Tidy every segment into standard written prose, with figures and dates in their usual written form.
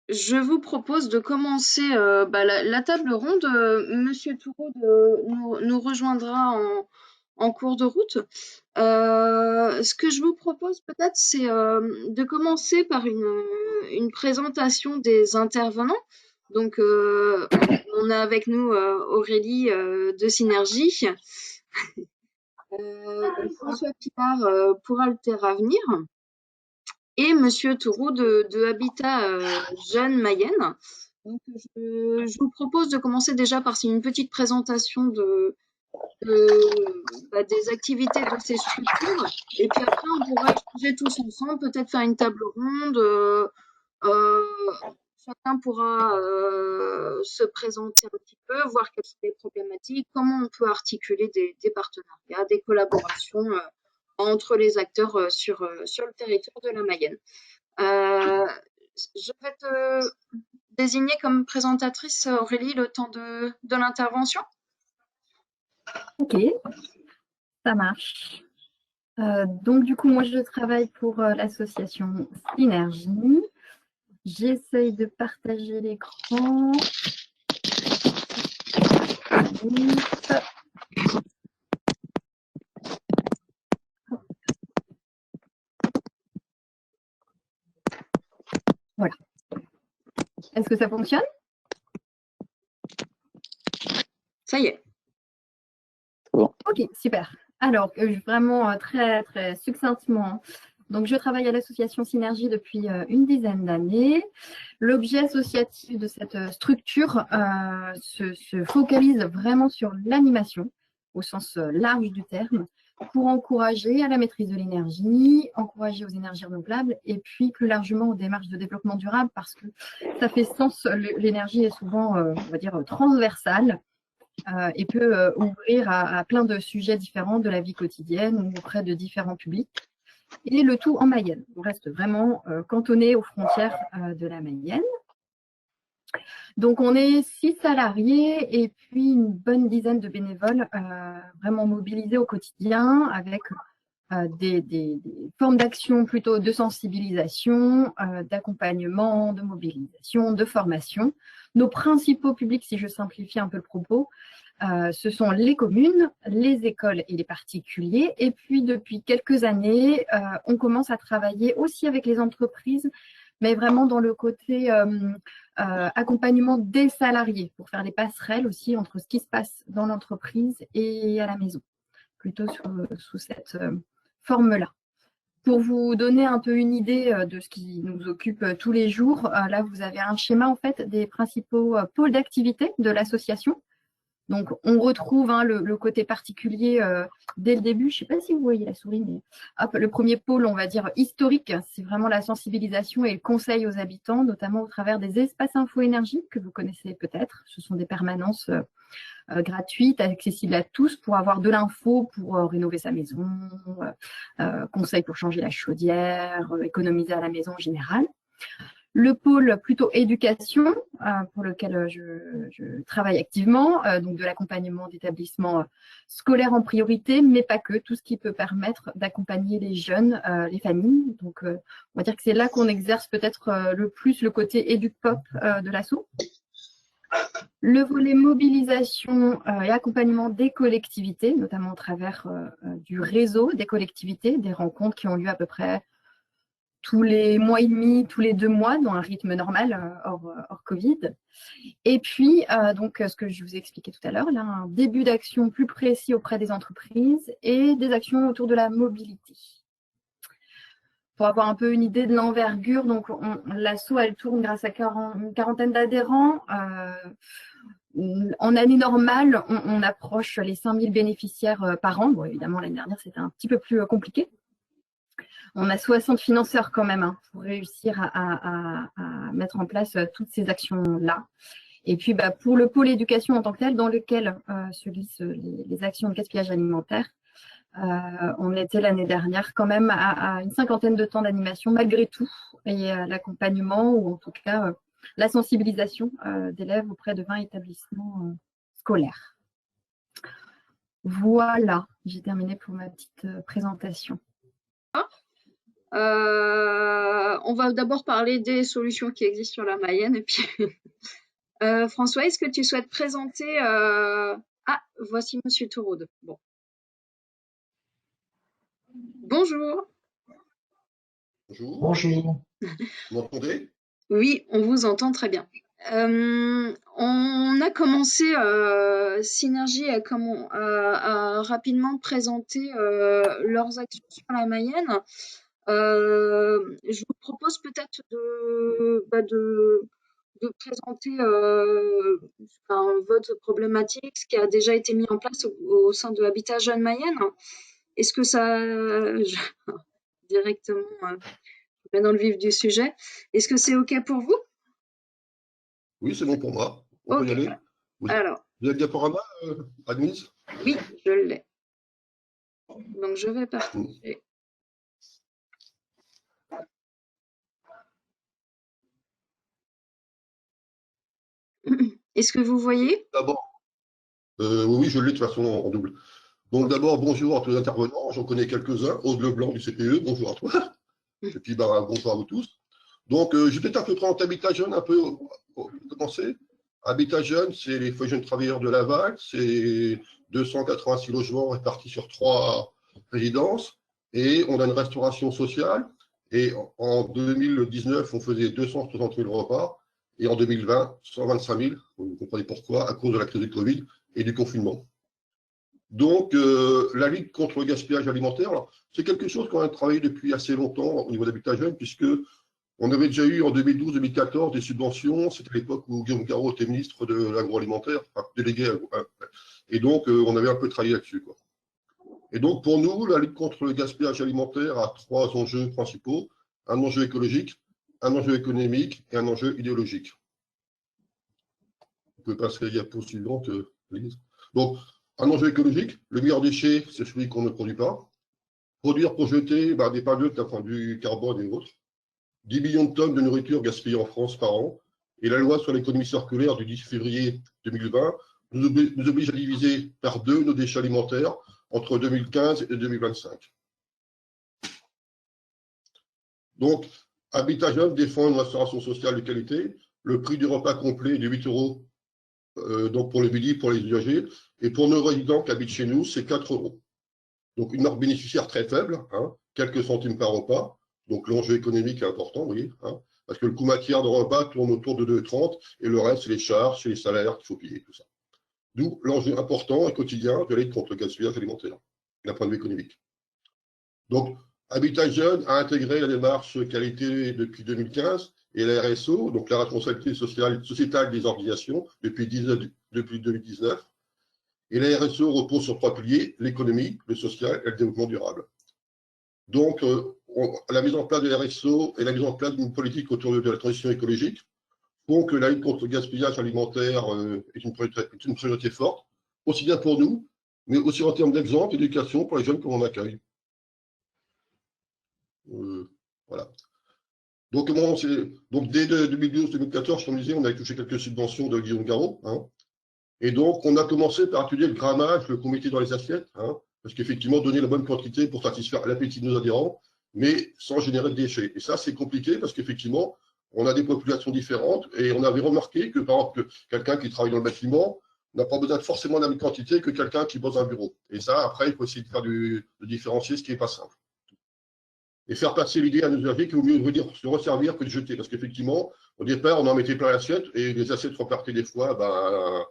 je vous propose de commencer la table ronde. Monsieur Touroud nous rejoindra en cours de route. Ce que je vous propose peut-être, c'est de commencer par une présentation des intervenants. Donc, on a avec nous Aurélie de Synergie, François Pillard pour Alter Avenir et Monsieur Touroud de Habitat Jeune Mayenne. Donc, je vous propose de commencer déjà par une petite présentation des activités de ces structures. Et puis après, on pourra échanger tous ensemble, peut-être faire une table ronde. Euh, Chacun pourra se présenter un petit peu, voir quelles sont les problématiques, comment on peut articuler des partenariats, des collaborations entre les acteurs sur le territoire de la Mayenne. Euh, je vais te désigner comme présentatrice, Aurélie, le temps de l'intervention. Ok, ça marche. Donc, du coup, moi, je travaille pour l'association Synergie. J'essaye de partager l'écran. Voilà. Est-ce que ça fonctionne? Ça y est. Bon. Ok, super. Alors, vraiment très, très succinctement. Donc, je travaille à l'association Synergie depuis une dizaine d'années. L'objet associatif de cette structure se focalise vraiment sur l'animation, au sens large du terme, pour encourager à la maîtrise de l'énergie, encourager aux énergies renouvelables et puis plus largement aux démarches de développement durable parce que ça fait sens, l'énergie est souvent, on va dire, transversale et peut ouvrir à plein de sujets différents de la vie quotidienne ou auprès de différents publics. Et le tout en Mayenne. On reste vraiment cantonné aux frontières de la Mayenne. Donc, on est 6 salariés et puis une bonne dizaine de bénévoles vraiment mobilisés au quotidien avec des formes d'action plutôt de sensibilisation, d'accompagnement, de mobilisation, de formation. Nos principaux publics, si je simplifie un peu le propos, ce sont les communes, les écoles et les particuliers. Et puis, depuis quelques années, on commence à travailler aussi avec les entreprises, mais vraiment dans le côté accompagnement des salariés pour faire les passerelles aussi entre ce qui se passe dans l'entreprise et à la maison, plutôt sous cette forme-là. Pour vous donner un peu une idée de ce qui nous occupe tous les jours, là, vous avez un schéma en fait des principaux pôles d'activité de l'association. Donc, on retrouve le côté particulier dès le début. Je ne sais pas si vous voyez la souris, mais hop, le premier pôle, on va dire historique, c'est vraiment la sensibilisation et le conseil aux habitants, notamment au travers des espaces info-énergie que vous connaissez peut-être. Ce sont des permanences gratuites, accessibles à tous pour avoir de l'info pour rénover sa maison, conseils pour changer la chaudière, économiser à la maison en général. Le pôle plutôt éducation, pour lequel je travaille activement, donc de l'accompagnement d'établissements scolaires en priorité, mais pas que, tout ce qui peut permettre d'accompagner les jeunes, les familles. Donc, on va dire que c'est là qu'on exerce peut-être le plus le côté éduc-pop de l'asso. Le volet mobilisation et accompagnement des collectivités, notamment au travers du réseau des collectivités, des rencontres qui ont lieu à peu près tous les mois et demi, tous les 2 mois, dans un rythme normal, hors Covid. Et puis, donc, ce que je vous ai expliqué tout à l'heure, là, un début d'action plus précis auprès des entreprises et des actions autour de la mobilité. Pour avoir un peu une idée de l'envergure, donc l'asso, elle tourne grâce à une quarantaine d'adhérents. En année normale, on approche les 5000 bénéficiaires par an. Bon, évidemment, l'année dernière, c'était un petit peu plus compliqué. On a 60 financeurs quand même pour réussir à mettre en place toutes ces actions-là. Et puis, pour le pôle éducation en tant que tel, dans lequel se glissent les actions de gaspillage alimentaire, on était l'année dernière quand même à une 50aine de temps d'animation malgré tout, et l'accompagnement ou en tout cas la sensibilisation d'élèves auprès de 20 établissements scolaires. Voilà, j'ai terminé pour ma petite présentation. On va d'abord parler des solutions qui existent sur la Mayenne. Et puis, François, est-ce que tu souhaites présenter Ah, voici Monsieur Touroud. Bon. Bonjour. Bonjour. Bonjour. Vous m'entendez? Oui, on vous entend très bien. On a commencé, Synergie a rapidement présenté leurs actions sur la Mayenne. Je vous propose peut-être de présenter votre problématique, ce qui a déjà été mis en place au sein de Habitat Jeunes Mayenne. Est-ce que ça, directement, je vais dans le vif du sujet. Est-ce que c'est OK pour vous? Oui, c'est bon pour moi. On peut y aller. Alors, vous avez le diaporama, admin? Oui, je l'ai. Donc, je vais partager. Est-ce que vous voyez? D'abord, oui, je l'ai de toute façon en double. Donc d'abord, bonjour à tous les intervenants. J'en connais quelques-uns. Aude Leblanc du CPE, bonjour à toi. Et puis, bonjour à vous tous. Donc, je vais peut-être un peu présenter Habitat Jeune, un peu pour commencer. Habitat Jeune, c'est les foyers jeunes travailleurs de Laval. C'est 286 logements répartis sur 3 résidences. Et on a une restauration sociale. Et en 2019, on faisait 260 000 repas. Et en 2020, 125 000. Vous comprenez pourquoi, à cause de la crise du Covid et du confinement. Donc, la lutte contre le gaspillage alimentaire, c'est quelque chose qu'on a travaillé depuis assez longtemps au niveau d'Habitat Jeune, puisque on avait déjà eu en 2012-2014 des subventions. C'était l'époque où Guillaume Garot était ministre de l'agroalimentaire, enfin, délégué. Et donc, on avait un peu travaillé là-dessus, quoi. Et donc, pour nous, la lutte contre le gaspillage alimentaire a 3 enjeux principaux. Un enjeu écologique, un enjeu économique et un enjeu idéologique. Vous pouvez passer à la diapo suivante, Lise. Donc, un enjeu écologique, le meilleur déchet, c'est celui qu'on ne produit pas. Produire pour jeter, des pavés d'un point de vue carbone et autres. 10 millions de tonnes de nourriture gaspillée en France par an. Et la loi sur l'économie circulaire du 10 février 2020 nous oblige à diviser par 2 nos déchets alimentaires entre 2015 et 2025. Donc, Habitat Jeune défend une restauration sociale de qualité. Le prix du repas complet est de 8 €, donc pour le midi, pour les usagers. Et pour nos résidents qui habitent chez nous, c'est 4 €. Donc, une marge bénéficiaire très faible, quelques centimes par repas. Donc, l'enjeu économique est important, oui, parce que le coût matière de repas tourne autour de 2,30 et le reste, c'est les charges, c'est les salaires qu'il faut payer, tout ça. D'où l'enjeu important et quotidien de la lutte contre le gaspillage alimentaire, d'un point de vue économique. Donc, Habitat Jeune a intégré la démarche qualité depuis 2015 et la RSO, donc la responsabilité sociétale des organisations, depuis 2019. Et la RSO repose sur 3 piliers, l'économie, le social et le développement durable. Donc, la mise en place de la RSO et la mise en place d'une politique autour de la transition écologique font que la lutte contre le gaspillage alimentaire est une priorité forte, aussi bien pour nous, mais aussi en termes d'exemple et d'éducation pour les jeunes que l'on accueille. Voilà. Donc, dès 2012-2014, comme je disais, on a touché quelques subventions de Guillaume Garot. Et donc, on a commencé par étudier le grammage, le comité dans les assiettes, parce qu'effectivement, donner la bonne quantité pour satisfaire l'appétit de nos adhérents, mais sans générer de déchets. Et ça, c'est compliqué parce qu'effectivement, on a des populations différentes et on avait remarqué que, par exemple, quelqu'un qui travaille dans le bâtiment n'a pas besoin de forcément de la même quantité que quelqu'un qui bosse dans un bureau. Et ça, après, il faut essayer de faire de différencier, ce qui n'est pas simple. Et faire passer l'idée à nos usagers qu'il vaut mieux se resservir que de jeter. Parce qu'effectivement, au départ, on en mettait plein l'assiette et les assiettes repartaient des fois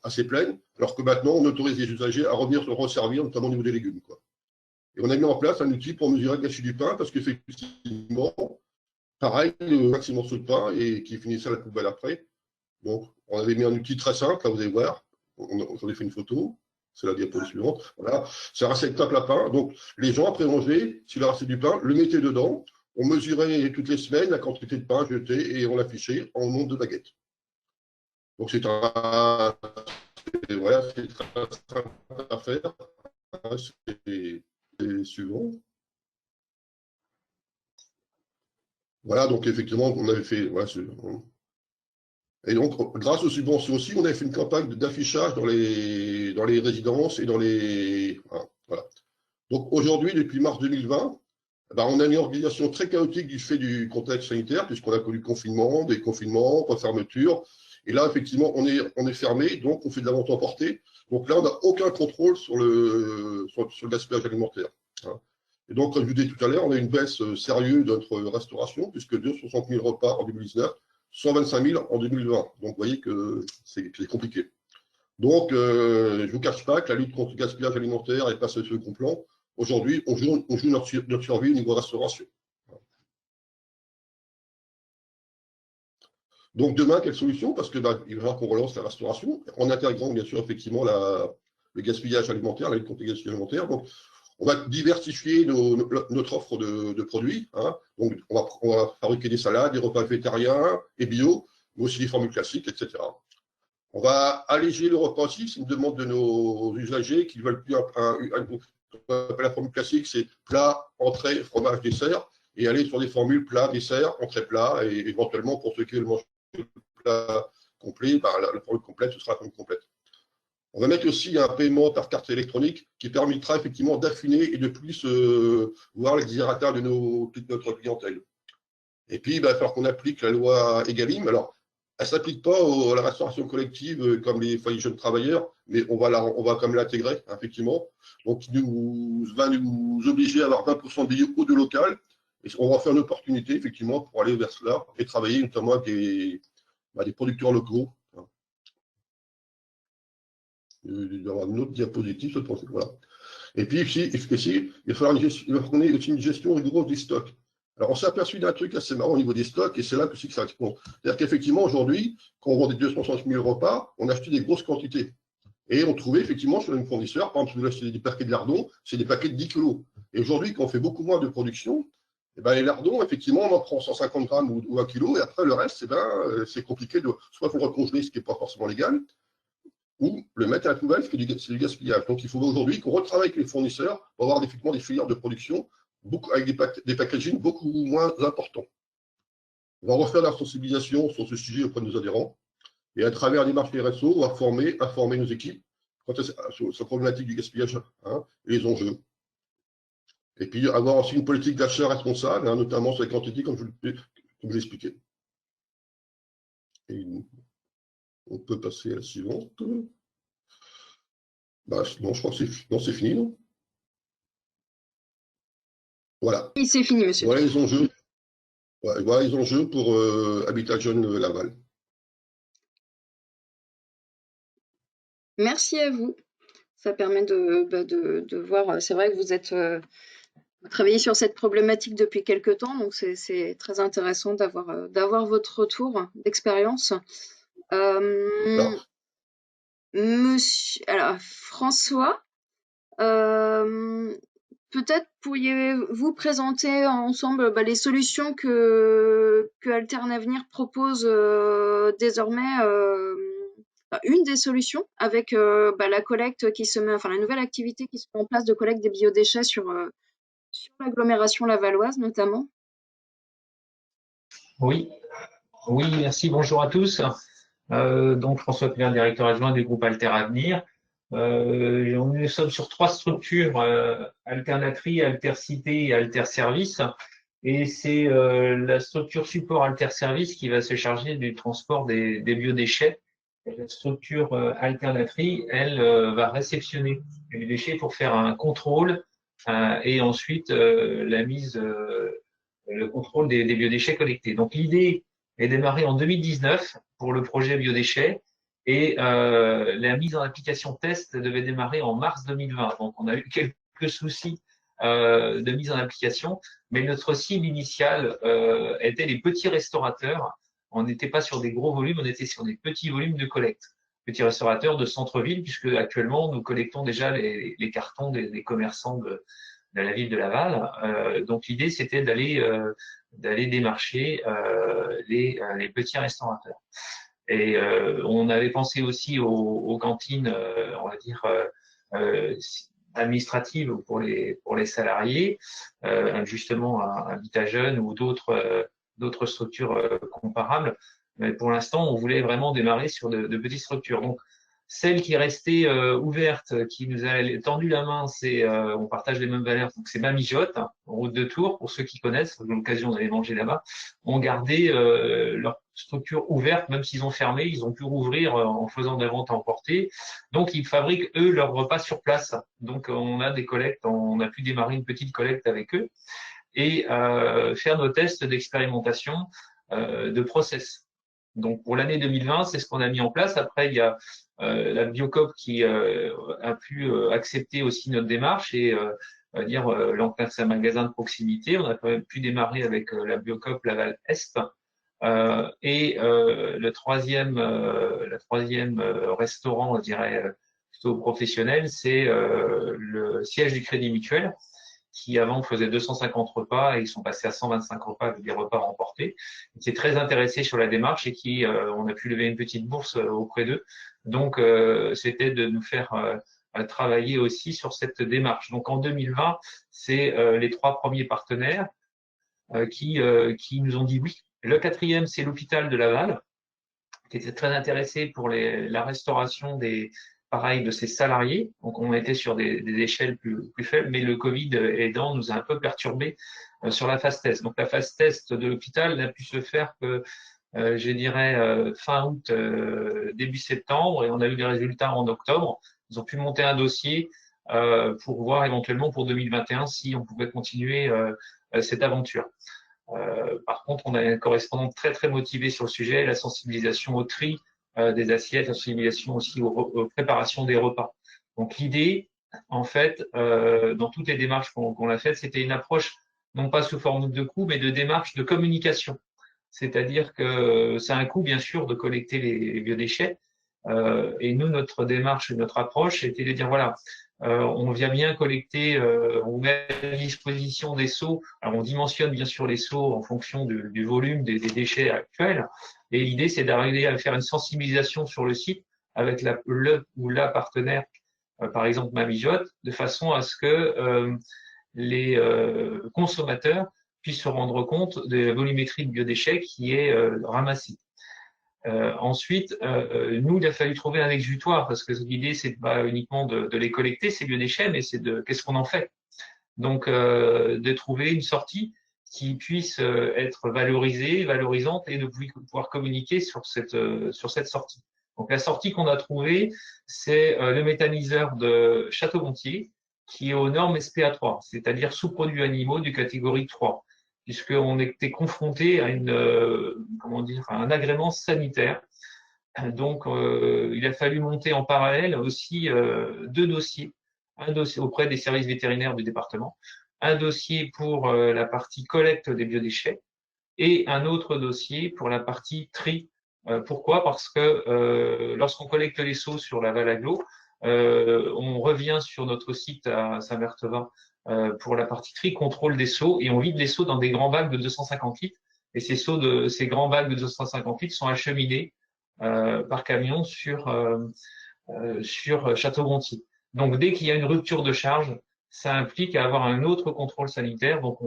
assez pleines, alors que maintenant, on autorise les usagers à revenir se resservir, notamment au niveau des légumes, quoi. Et on a mis en place un outil pour mesurer le gâchis du pain, parce qu'effectivement, pareil, le maximum morceau de pain et qui finissait à la poubelle après. Donc, on avait mis un outil très simple, là, vous allez voir, j'en ai fait une photo, c'est la diapo suivante. Voilà, c'est un réceptacle à pain. Donc, les gens, après manger, s'il a resté du pain, le mettaient dedans. On mesurait toutes les semaines la quantité de pain jeté et on l'affichait en nombre de baguettes. Donc, c'est très simple à faire. C'est suivant. Voilà, donc effectivement, on avait fait. Voilà, et donc, grâce aux subventions aussi, on avait fait une campagne d'affichage dans les résidences et dans les. Voilà. Donc aujourd'hui, depuis mars 2020, Ben, on a une organisation très chaotique du fait du contexte sanitaire, puisqu'on a connu confinement, déconfinement, refermeture. Et là, effectivement, on est fermé, donc on fait de la vente emportée. Donc là, on n'a aucun contrôle sur le gaspillage alimentaire. Hein. Et donc, comme je vous disais tout à l'heure, on a une baisse sérieuse de notre restauration, puisque 260 000 repas en 2019, 125 000 en 2020. Donc, vous voyez que c'est compliqué. Donc, je ne vous cache pas que la lutte contre le gaspillage alimentaire est passée sur le second plan. Aujourd'hui, on joue notre survie au niveau restauration. Donc, demain, quelle solution? Parce que il va falloir qu'on relance la restauration, en intégrant, bien sûr, effectivement, le gaspillage alimentaire, la lutte contre le gaspillage alimentaire. Donc, on va diversifier notre offre de produits. Hein. Donc, on va fabriquer des salades, des repas végétariens et bio, mais aussi des formules classiques, etc. On va alléger le repas aussi. C'est une demande de nos usagers qui ne veulent plus la formule classique, c'est plat, entrée, fromage, dessert, et aller sur des formules plat, dessert, entrée, plat, et éventuellement, pour ceux qui veulent manger le plat complet, ben, la formule complète, ce sera la formule complète. On va mettre aussi un paiement par carte électronique qui permettra effectivement d'affiner et de plus voir les désirata de notre clientèle. Et puis, il va falloir qu'on applique la loi Egalim. Alors, elle ne s'applique pas à la restauration collective comme les foyers jeunes travailleurs, mais on va quand même l'intégrer, effectivement. Donc, il va nous obliger à avoir 20% de bio de local. Et on va faire une opportunité, effectivement, pour aller vers cela et travailler notamment avec des producteurs locaux. Il y aura une autre diapositive, voilà. Et puis, ici, il va falloir qu'on ait aussi une gestion rigoureuse des stocks. Alors, on s'est aperçu d'un truc assez marrant au niveau des stocks, et c'est là que ça répond. C'est-à-dire qu'effectivement, aujourd'hui, quand on vend des 260 000 repas, on achetait des grosses quantités. Et on trouvait effectivement sur les fournisseurs, par exemple, si vous achetez des paquets de lardons, c'est des paquets de 10 kilos. Et aujourd'hui, quand on fait beaucoup moins de production, eh ben, les lardons, effectivement, on en prend 150 grammes ou 1 kilo, et après, le reste, c'est compliqué de soit faut le recongeler, ce qui n'est pas forcément légal, ou le mettre à la poubelle, c'est du gaspillage. Donc, il faut aujourd'hui qu'on retravaille avec les fournisseurs pour avoir effectivement des filières de production avec des packaging beaucoup moins importants. On va refaire la sensibilisation sur ce sujet auprès de nos adhérents. Et à travers les marchés RSO, on va informer nos équipes sur cette problématique du gaspillage et les enjeux. Et puis, avoir aussi une politique d'achat responsable, notamment sur les quantités, comme je l'ai expliqué. Et on peut passer à la suivante. Non, je crois que c'est fini, non? Voilà. Oui, c'est fini, monsieur. Voilà les enjeux. Voilà les enjeux pour Habitat Jeune Laval. Merci à vous. Ça permet de voir. C'est vrai que vous travaillez sur cette problématique depuis quelque temps, donc c'est très intéressant d'avoir votre retour d'expérience. Alors, François, peut-être pourriez-vous présenter ensemble les solutions que Alternavenir propose désormais, une des solutions avec la collecte la nouvelle activité qui se met en place de collecte des biodéchets sur l'agglomération lavalloise notamment. Oui, merci, bonjour à tous. Donc François Pellin, directeur adjoint du groupe Alteravenir. Nous sommes sur 3 structures, Alternatri, Altercité et Alterservice. Et c'est la structure support Alterservice qui va se charger du transport des biodéchets. Et la structure Alternatri, elle, va réceptionner les déchets pour faire un contrôle et ensuite le contrôle des biodéchets collectés. Donc l'idée est démarrée en 2019 pour le projet biodéchets et la mise en application test devait démarrer en mars 2020. Donc on a eu quelques soucis de mise en application, mais notre cible initiale était les petits restaurateurs. On n'était pas sur des gros volumes, on était sur des petits volumes de collecte. Petits restaurateurs de centre-ville, puisque actuellement nous collectons déjà les cartons des commerçants de la ville de Laval. Donc l'idée c'était d'aller démarcher les petits restaurateurs. Et on avait pensé aussi aux cantines, on va dire administratives pour les salariés, justement à Habitat Jeune ou d'autres structures comparables. Mais pour l'instant, on voulait vraiment démarrer sur de petites structures. Donc, Celle qui est restée ouverte, qui nous a tendu la main, c'est on partage les mêmes valeurs, donc c'est Mamijotte, hein, en route de Tours, pour ceux qui connaissent, ont l'occasion d'aller manger là-bas, ont gardé leur structure ouverte, même s'ils ont fermé, ils ont pu rouvrir en faisant des ventes à emporter. Donc ils fabriquent eux leurs repas sur place. Donc on a des collectes, on a pu démarrer une petite collecte avec eux et faire nos tests d'expérimentation de process. Donc pour l'année 2020, c'est ce qu'on a mis en place. Après, il y a la Biocoop qui a pu accepter aussi notre démarche et dire l'encadre c'est un magasin de proximité. On a quand même pu démarrer avec la Biocoop Laval Est. Et le troisième restaurant, je dirais plutôt professionnel, c'est le siège du Crédit Mutuel, qui avant faisait 250 repas et ils sont passés à 125 repas avec des repas remportés, qui est très intéressé sur la démarche et qui, on a pu lever une petite bourse auprès d'eux. Donc, c'était de nous faire travailler aussi sur cette démarche. Donc, en 2020, c'est les 3 premiers partenaires qui nous ont dit oui. Le 4e, c'est l'hôpital de Laval, qui était très intéressé pour la restauration pareil, de ses salariés. Donc, on était sur des échelles plus faibles, mais le Covid aidant nous a un peu perturbé sur la phase test. Donc, la phase test de l'hôpital n'a pu se faire que, je dirais, fin août, début septembre, et on a eu les résultats en octobre. Ils ont pu monter un dossier pour voir éventuellement pour 2021 si on pouvait continuer cette aventure. Par contre, on a un correspondant très très motivé sur le sujet, la sensibilisation au tri des assiettes, la sensibilisation aussi aux préparations des repas. Donc l'idée, en fait, dans toutes les démarches qu'on a faites, c'était une approche non pas sous forme de coût, mais de démarche de communication. C'est-à-dire que c'est un coût, bien sûr, de collecter les biodéchets. Et nous, notre démarche, notre approche, était de dire voilà, on vient bien collecter, on met à disposition des seaux. Alors, on dimensionne bien sûr les seaux en fonction du volume des déchets actuels. Et l'idée, c'est d'arriver à faire une sensibilisation sur le site avec le ou la partenaire, par exemple Mamijotte, de façon à ce que les consommateurs puissent se rendre compte de la volumétrie de biodéchets qui est ramassée. Ensuite, nous, il a fallu trouver un exutoire parce que l'idée, c'est pas uniquement de les collecter, ces biodéchets, mais c'est de qu'est-ce qu'on en fait. Donc, de trouver une sortie qui puisse être valorisante et de pouvoir communiquer sur cette sortie. Donc, la sortie qu'on a trouvée, c'est le méthaniseur de Château-Gontier qui est aux normes SPA3, c'est-à-dire sous-produits animaux du catégorie 3, puisqu'on était confronté à à un agrément sanitaire. Donc, il a fallu monter en parallèle aussi 2 dossiers. Un dossier auprès des services vétérinaires du département, un dossier pour la partie collecte des biodéchets et un autre dossier pour la partie tri. Pourquoi? Parce que lorsqu'on collecte les seaux sur la Valaglo, on revient sur notre site à Saint-Berthevin pour la partie tri, contrôle des seaux, et on vide les seaux dans des grands bacs de 250 litres. Et ces grands bacs de 250 litres sont acheminés par camion sur Château-Gontier. Donc, dès qu'il y a une rupture de charge, ça implique à avoir un autre contrôle sanitaire. Donc,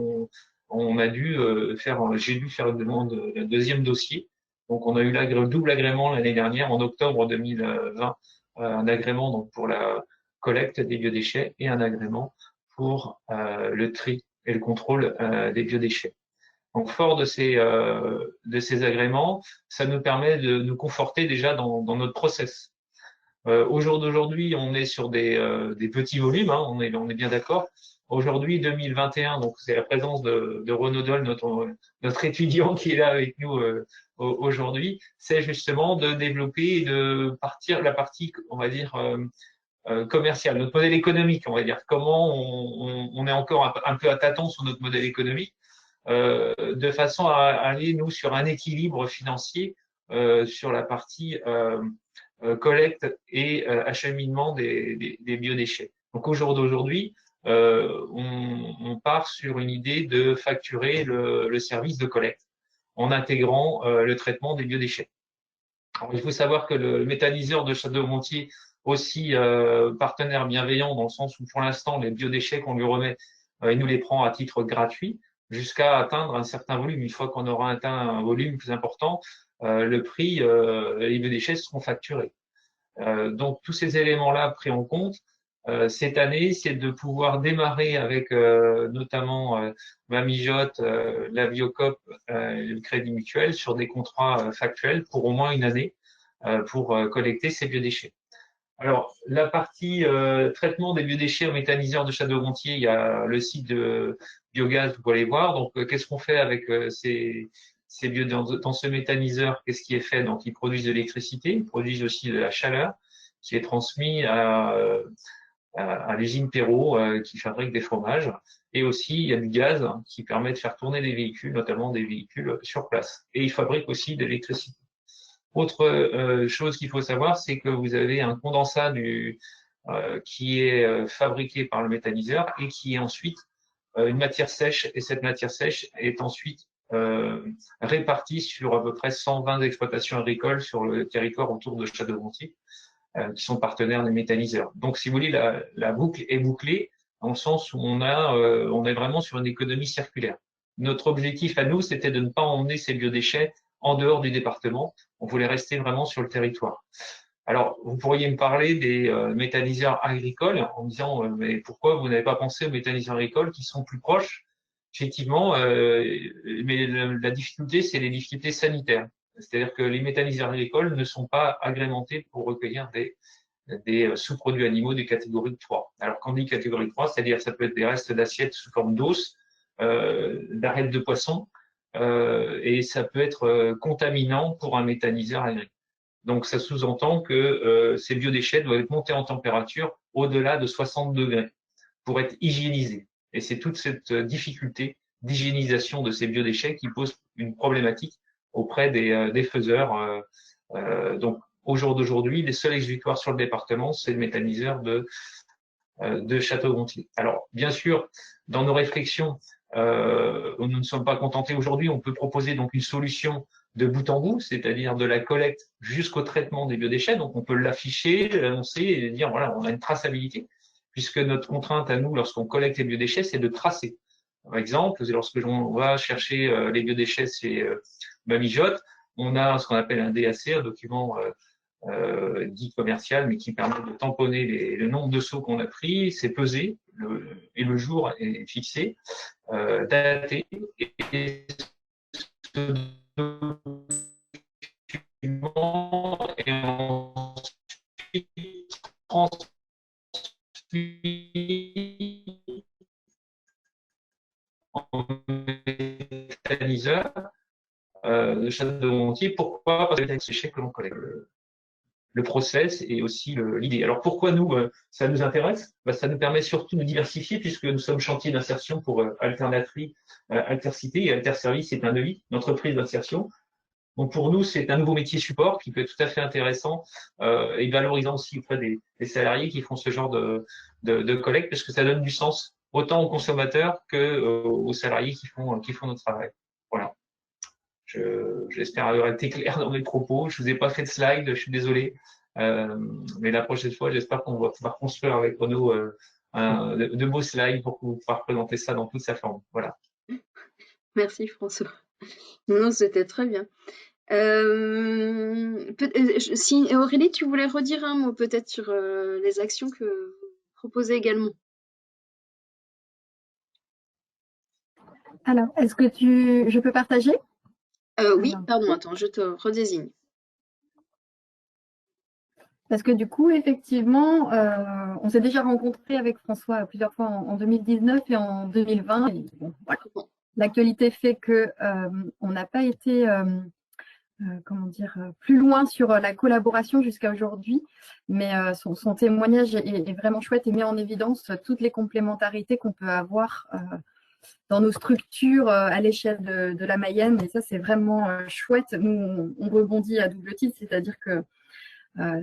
j'ai dû faire une demande, un deuxième dossier. Donc, on a eu le double agrément l'année dernière, en octobre 2020, un agrément donc pour la collecte des biodéchets et un agrément pour le tri et le contrôle des biodéchets. Donc, fort de ces agréments, ça nous permet de nous conforter déjà dans notre process. Au jour d'aujourd'hui, on est sur des petits volumes, hein, on est bien d'accord. Aujourd'hui, 2021, donc c'est la présence de Renaud Dole, notre étudiant qui est là avec nous aujourd'hui, c'est justement de développer et de partir la partie, on va dire, commerciale, notre modèle économique, on va dire. Comment on est encore un peu à tâtons sur notre modèle économique, de façon à aller, nous, sur un équilibre financier sur la partie collecte et acheminement des biodéchets. Donc au jour d'aujourd'hui, on part sur une idée de facturer le service de collecte en intégrant le traitement des biodéchets. Alors, il faut savoir que le méthaniseur de Château-Gontier, aussi partenaire bienveillant dans le sens où pour l'instant les biodéchets qu'on lui remet, il nous les prend à titre gratuit jusqu'à atteindre un certain volume. Une fois qu'on aura atteint un volume plus important, le prix, les biodéchets seront facturés. Donc, tous ces éléments-là pris en compte, cette année, c'est de pouvoir démarrer avec notamment ma mijote, la Biocop, le Crédit Mutuel sur des contrats factuels pour au moins une année pour collecter ces biodéchets. Alors, la partie traitement des biodéchets au méthaniseur de Château-Gontier, il y a le site de biogaz, vous pouvez aller voir. Donc, qu'est-ce qu'on fait avec ces dans ce méthaniseur? Qu'est-ce qui est fait? Donc, ils produisent de l'électricité, ils produisent aussi de la chaleur qui est transmise à l'usine Perrault qui fabrique des fromages. Et aussi, il y a du gaz qui permet de faire tourner des véhicules, notamment des véhicules sur place. Et ils fabriquent aussi de l'électricité. Autre chose qu'il faut savoir, c'est que vous avez un condensat qui est fabriqué par le méthaniseur et qui est ensuite une matière sèche. Et cette matière sèche est ensuite répartie sur à peu près 120 exploitations agricoles sur le territoire autour de Château-Gontier, qui sont partenaires des méthaniseurs. Donc, si vous voulez, la boucle est bouclée dans le sens où on est vraiment sur une économie circulaire. Notre objectif à nous, c'était de ne pas emmener ces biodéchets en dehors du département. On voulait rester vraiment sur le territoire. Alors, vous pourriez me parler des méthaniseurs agricoles en me disant mais pourquoi vous n'avez pas pensé aux méthaniseurs agricoles qui sont plus proches? Effectivement, mais la difficulté, c'est les difficultés sanitaires. C'est-à-dire que les méthaniseurs agricoles ne sont pas agrémentés pour recueillir des sous-produits animaux de catégorie 3. Alors, quand on dit catégorie 3, c'est-à-dire ça peut être des restes d'assiettes sous forme d'os, d'arêtes de poisson, et ça peut être contaminant pour un méthaniseur agricole. Donc, ça sous-entend que ces biodéchets doivent être montés en température au-delà de 60 degrés pour être hygiénisés. Et c'est toute cette difficulté d'hygiénisation de ces biodéchets qui pose une problématique auprès des faiseurs. Donc, au jour d'aujourd'hui, les seuls exutoires sur le département, c'est le méthaniseur de Château-Gontier. Alors, bien sûr, dans nos réflexions, nous ne sommes pas contentés aujourd'hui. On peut proposer donc une solution de bout en bout, c'est-à-dire de la collecte jusqu'au traitement des biodéchets. Donc, on peut l'afficher, l'annoncer et dire, voilà, on a une traçabilité, puisque notre contrainte à nous, lorsqu'on collecte les biodéchets, c'est de tracer. Par exemple, lorsque on va chercher les biodéchets chez ma mijote, on a ce qu'on appelle un DAC, un document dit commercial, mais qui permet de tamponner le nombre de seaux qu'on a pris, c'est pesé, et le jour est fixé, daté, et ce document est ensuite transmis en méthaniseur de Château-Gontier. Pourquoi? Parce que c'est un déchet que l'on collecte. Le process et aussi l'idée. Alors pourquoi nous, ça nous intéresse? Ça nous permet surtout de diversifier puisque nous sommes chantier d'insertion pour Altercité et Alterservice est un EI, une entreprise d'insertion. Donc pour nous, c'est un nouveau métier support qui peut être tout à fait intéressant et valorisant aussi auprès des salariés qui font ce genre de collecte parce que ça donne du sens autant aux consommateurs que aux salariés qui font notre travail. Voilà. J'espère avoir été clair dans mes propos. Je vous ai pas fait de slide, je suis désolé. Mais la prochaine fois, j'espère qu'on va pouvoir construire avec Renaud de beaux slides pour pouvoir présenter ça dans toute sa forme. Voilà. Merci François. Non, c'était très bien. Si Aurélie, tu voulais redire un mot peut-être sur les actions que vous proposez également. Alors, est-ce que je peux partager? Oui, pardon, attends, je te redésigne. Parce que du coup, effectivement, on s'est déjà rencontré avec François plusieurs fois en 2019 et en 2020. Et bon, voilà. L'actualité fait que on n'a pas été comment dire, plus loin sur la collaboration jusqu'à aujourd'hui, mais son témoignage est vraiment chouette et met en évidence toutes les complémentarités qu'on peut avoir dans nos structures à l'échelle de la Mayenne. Et ça, c'est vraiment chouette. Nous, on rebondit à double titre, c'est-à-dire que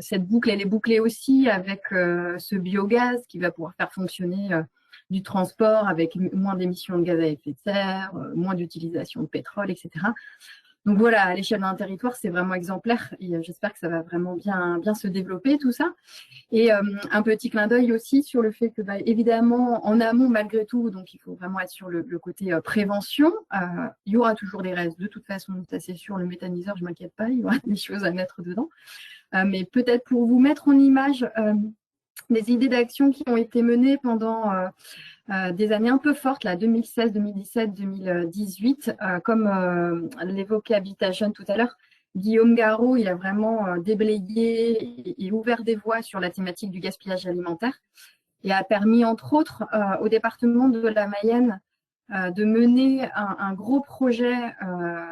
cette boucle, elle est bouclée aussi avec ce biogaz qui va pouvoir faire fonctionner du transport avec moins d'émissions de gaz à effet de serre, moins d'utilisation de pétrole, etc. Donc voilà, à l'échelle d'un territoire, c'est vraiment exemplaire et j'espère que ça va vraiment bien se développer tout ça. Et un petit clin d'œil aussi sur le fait que, évidemment, en amont, malgré tout, donc il faut vraiment être sur le côté prévention. Il y aura toujours des restes, de toute façon, ça c'est sûr, le méthaniseur, je ne m'inquiète pas, il y aura des choses à mettre dedans. Mais peut-être pour vous mettre en image des idées d'action qui ont été menées pendant des années un peu fortes, là, 2016, 2017, 2018, comme l'évoquait Habitat Jeune tout à l'heure. Guillaume Garot, il a vraiment déblayé et ouvert des voies sur la thématique du gaspillage alimentaire et a permis, entre autres, au département de la Mayenne de mener un gros projet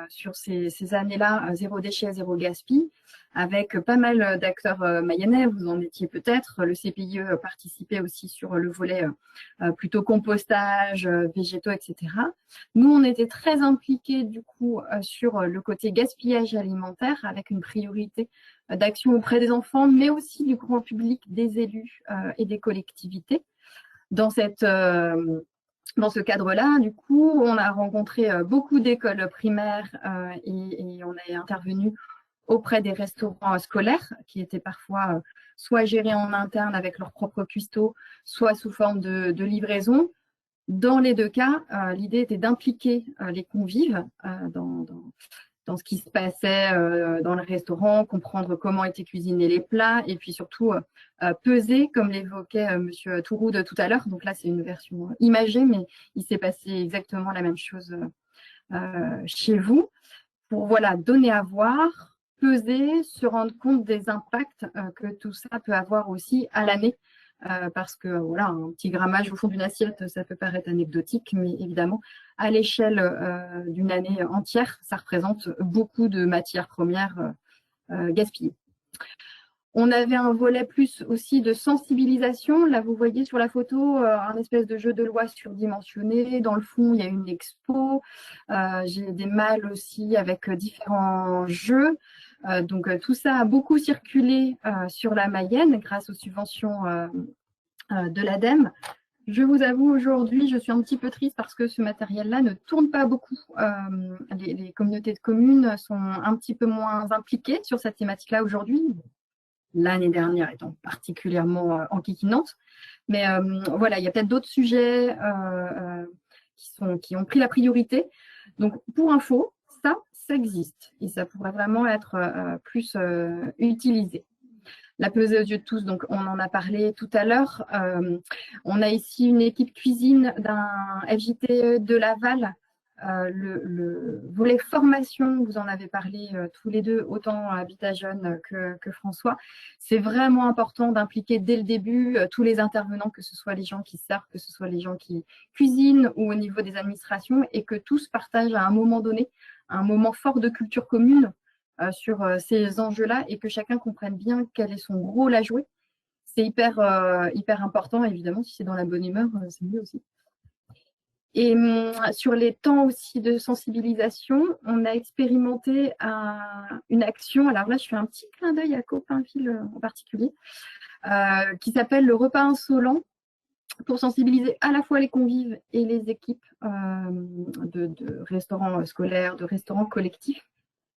sur ces années-là, zéro déchet, zéro gaspille, avec pas mal d'acteurs mayennais, vous en étiez peut-être. Le CPIE participait aussi sur le volet plutôt compostage, végétaux, etc. Nous, on était très impliqués du coup sur le côté gaspillage alimentaire, avec une priorité d'action auprès des enfants, mais aussi du grand public, des élus et des collectivités. Dans ce cadre-là, du coup, on a rencontré beaucoup d'écoles primaires et on est intervenu auprès des restaurants scolaires qui étaient parfois soit gérés en interne avec leurs propres cuistots, soit sous forme de livraison. Dans les deux cas, l'idée était d'impliquer les convives dans ce qui se passait dans le restaurant, comprendre comment étaient cuisinés les plats et puis surtout peser, comme l'évoquait Monsieur Touroud tout à l'heure. Donc là, c'est une version imagée, mais il s'est passé exactement la même chose chez vous pour voilà, donner à voir, peser, se rendre compte des impacts que tout ça peut avoir aussi à l'année. Parce que voilà, un petit grammage au fond d'une assiette, ça peut paraître anecdotique, mais évidemment, à l'échelle d'une année entière, ça représente beaucoup de matières premières gaspillées. On avait un volet plus aussi de sensibilisation. Là, vous voyez sur la photo un espèce de jeu de loi surdimensionné. Dans le fond, il y a une expo. J'ai des malles aussi avec différents jeux. Donc, tout ça a beaucoup circulé sur la Mayenne grâce aux subventions de l'ADEME. Je vous avoue, aujourd'hui, je suis un petit peu triste parce que ce matériel-là ne tourne pas beaucoup. Les communautés de communes sont un petit peu moins impliquées sur cette thématique-là aujourd'hui. L'année dernière étant particulièrement enquiquinante. Mais voilà, il y a peut-être d'autres sujets qui ont pris la priorité. Donc, pour info, ça existe et ça pourrait vraiment être plus utilisé. La pesée aux yeux de tous, donc on en a parlé tout à l'heure. On a ici une équipe cuisine d'un FJT de Laval. Le volet formation, vous en avez parlé tous les deux, autant Habitat Jeune que François. C'est vraiment important d'impliquer dès le début tous les intervenants, que ce soit les gens qui servent, que ce soit les gens qui cuisinent ou au niveau des administrations, et que tous partagent à un moment donné un moment fort de culture commune sur ces enjeux-là et que chacun comprenne bien quel est son rôle à jouer. C'est hyper important, évidemment, si c'est dans la bonne humeur, c'est mieux aussi. Et sur les temps aussi de sensibilisation, on a expérimenté une action, alors là je fais un petit clin d'œil à Copainville en particulier, qui s'appelle le repas insolent, pour sensibiliser à la fois les convives et les équipes de restaurants scolaires, de restaurants collectifs.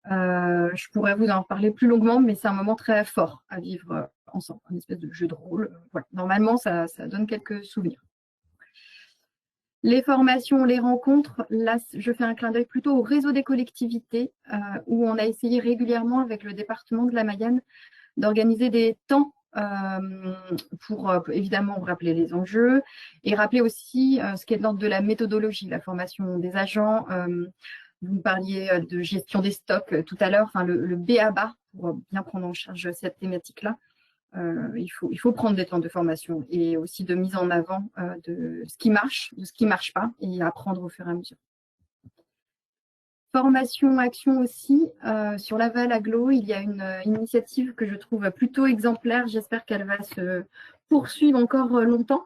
Je pourrais vous en parler plus longuement, mais c'est un moment très fort à vivre ensemble, une espèce de jeu de rôle. Voilà. Normalement, ça donne quelques souvenirs. Les formations, les rencontres, là, je fais un clin d'œil plutôt au réseau des collectivités, où on a essayé régulièrement avec le département de la Mayenne d'organiser des temps pour évidemment rappeler les enjeux et rappeler aussi ce qui est de l'ordre de la méthodologie, la formation des agents. Vous parliez de gestion des stocks tout à l'heure, enfin le B.A.B.A. pour bien prendre en charge cette thématique-là. Il faut prendre des temps de formation et aussi de mise en avant de ce qui marche, de ce qui ne marche pas et apprendre au fur et à mesure. Formation, action aussi. Sur Laval Aglo, il y a une initiative que je trouve plutôt exemplaire. J'espère qu'elle va se poursuivre encore longtemps.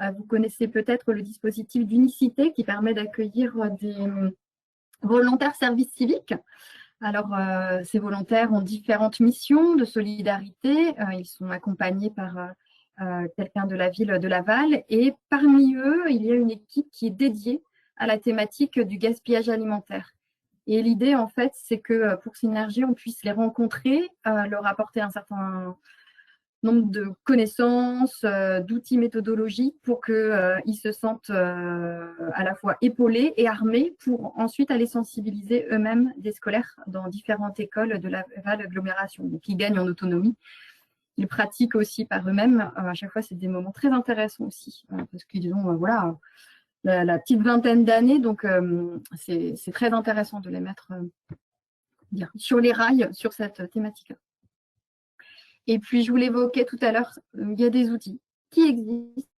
Vous connaissez peut-être le dispositif d'unicité qui permet d'accueillir des volontaires service civique. Alors, ces volontaires ont différentes missions de solidarité. Ils sont accompagnés par quelqu'un de la ville de Laval. Et parmi eux, il y a une équipe qui est dédiée à la thématique du gaspillage alimentaire. Et l'idée, en fait, c'est que pour Synergie, on puisse les rencontrer, leur apporter un certain nombre de connaissances, d'outils méthodologiques pour qu'ils se sentent à la fois épaulés et armés pour ensuite aller sensibiliser eux-mêmes des scolaires dans différentes écoles de la Laval agglomération. Donc, ils gagnent en autonomie. Ils pratiquent aussi par eux-mêmes. À chaque fois, c'est des moments très intéressants aussi parce qu'ils ont voilà, la petite vingtaine d'années. Donc, c'est très intéressant de les mettre sur les rails sur cette thématique. Et puis, je vous l'évoquais tout à l'heure, il y a des outils qui existent,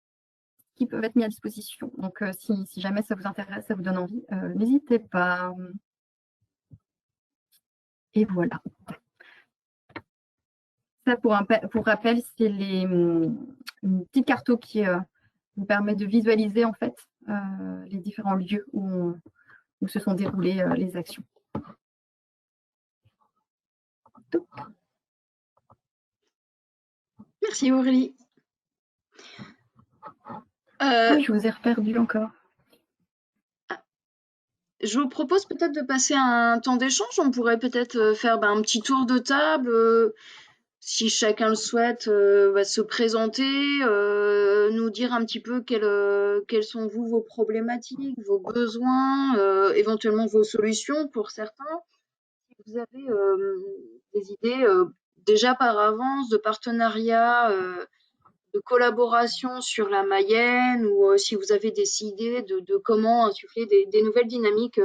qui peuvent être mis à disposition. Donc, si jamais ça vous intéresse, ça vous donne envie, n'hésitez pas. Et voilà. Ça, pour rappel, c'est une petite carto qui vous permet de visualiser en fait les différents lieux où se sont déroulées les actions. Merci Aurélie. Je vous ai reperdu encore. Je vous propose peut-être de passer un temps d'échange. On pourrait peut-être faire un petit tour de table, si chacun le souhaite, se présenter, nous dire un petit peu quelles sont vos problématiques, vos besoins, éventuellement vos solutions pour certains. Si vous avez des idées déjà par avance de partenariat, de collaboration sur la Mayenne, ou si vous avez des idées de comment insuffler des nouvelles dynamiques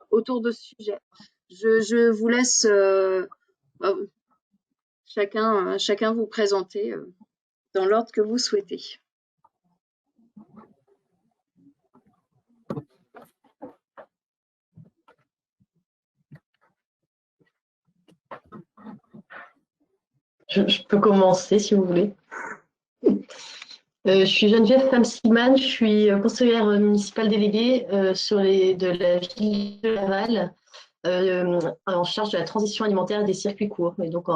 autour de ce sujet. Je vous laisse chacun vous présenter dans l'ordre que vous souhaitez. Je peux commencer si vous voulez. Je suis Geneviève Famsiman, je suis conseillère municipale déléguée de la ville de Laval, en charge de la transition alimentaire et des circuits courts. Et donc,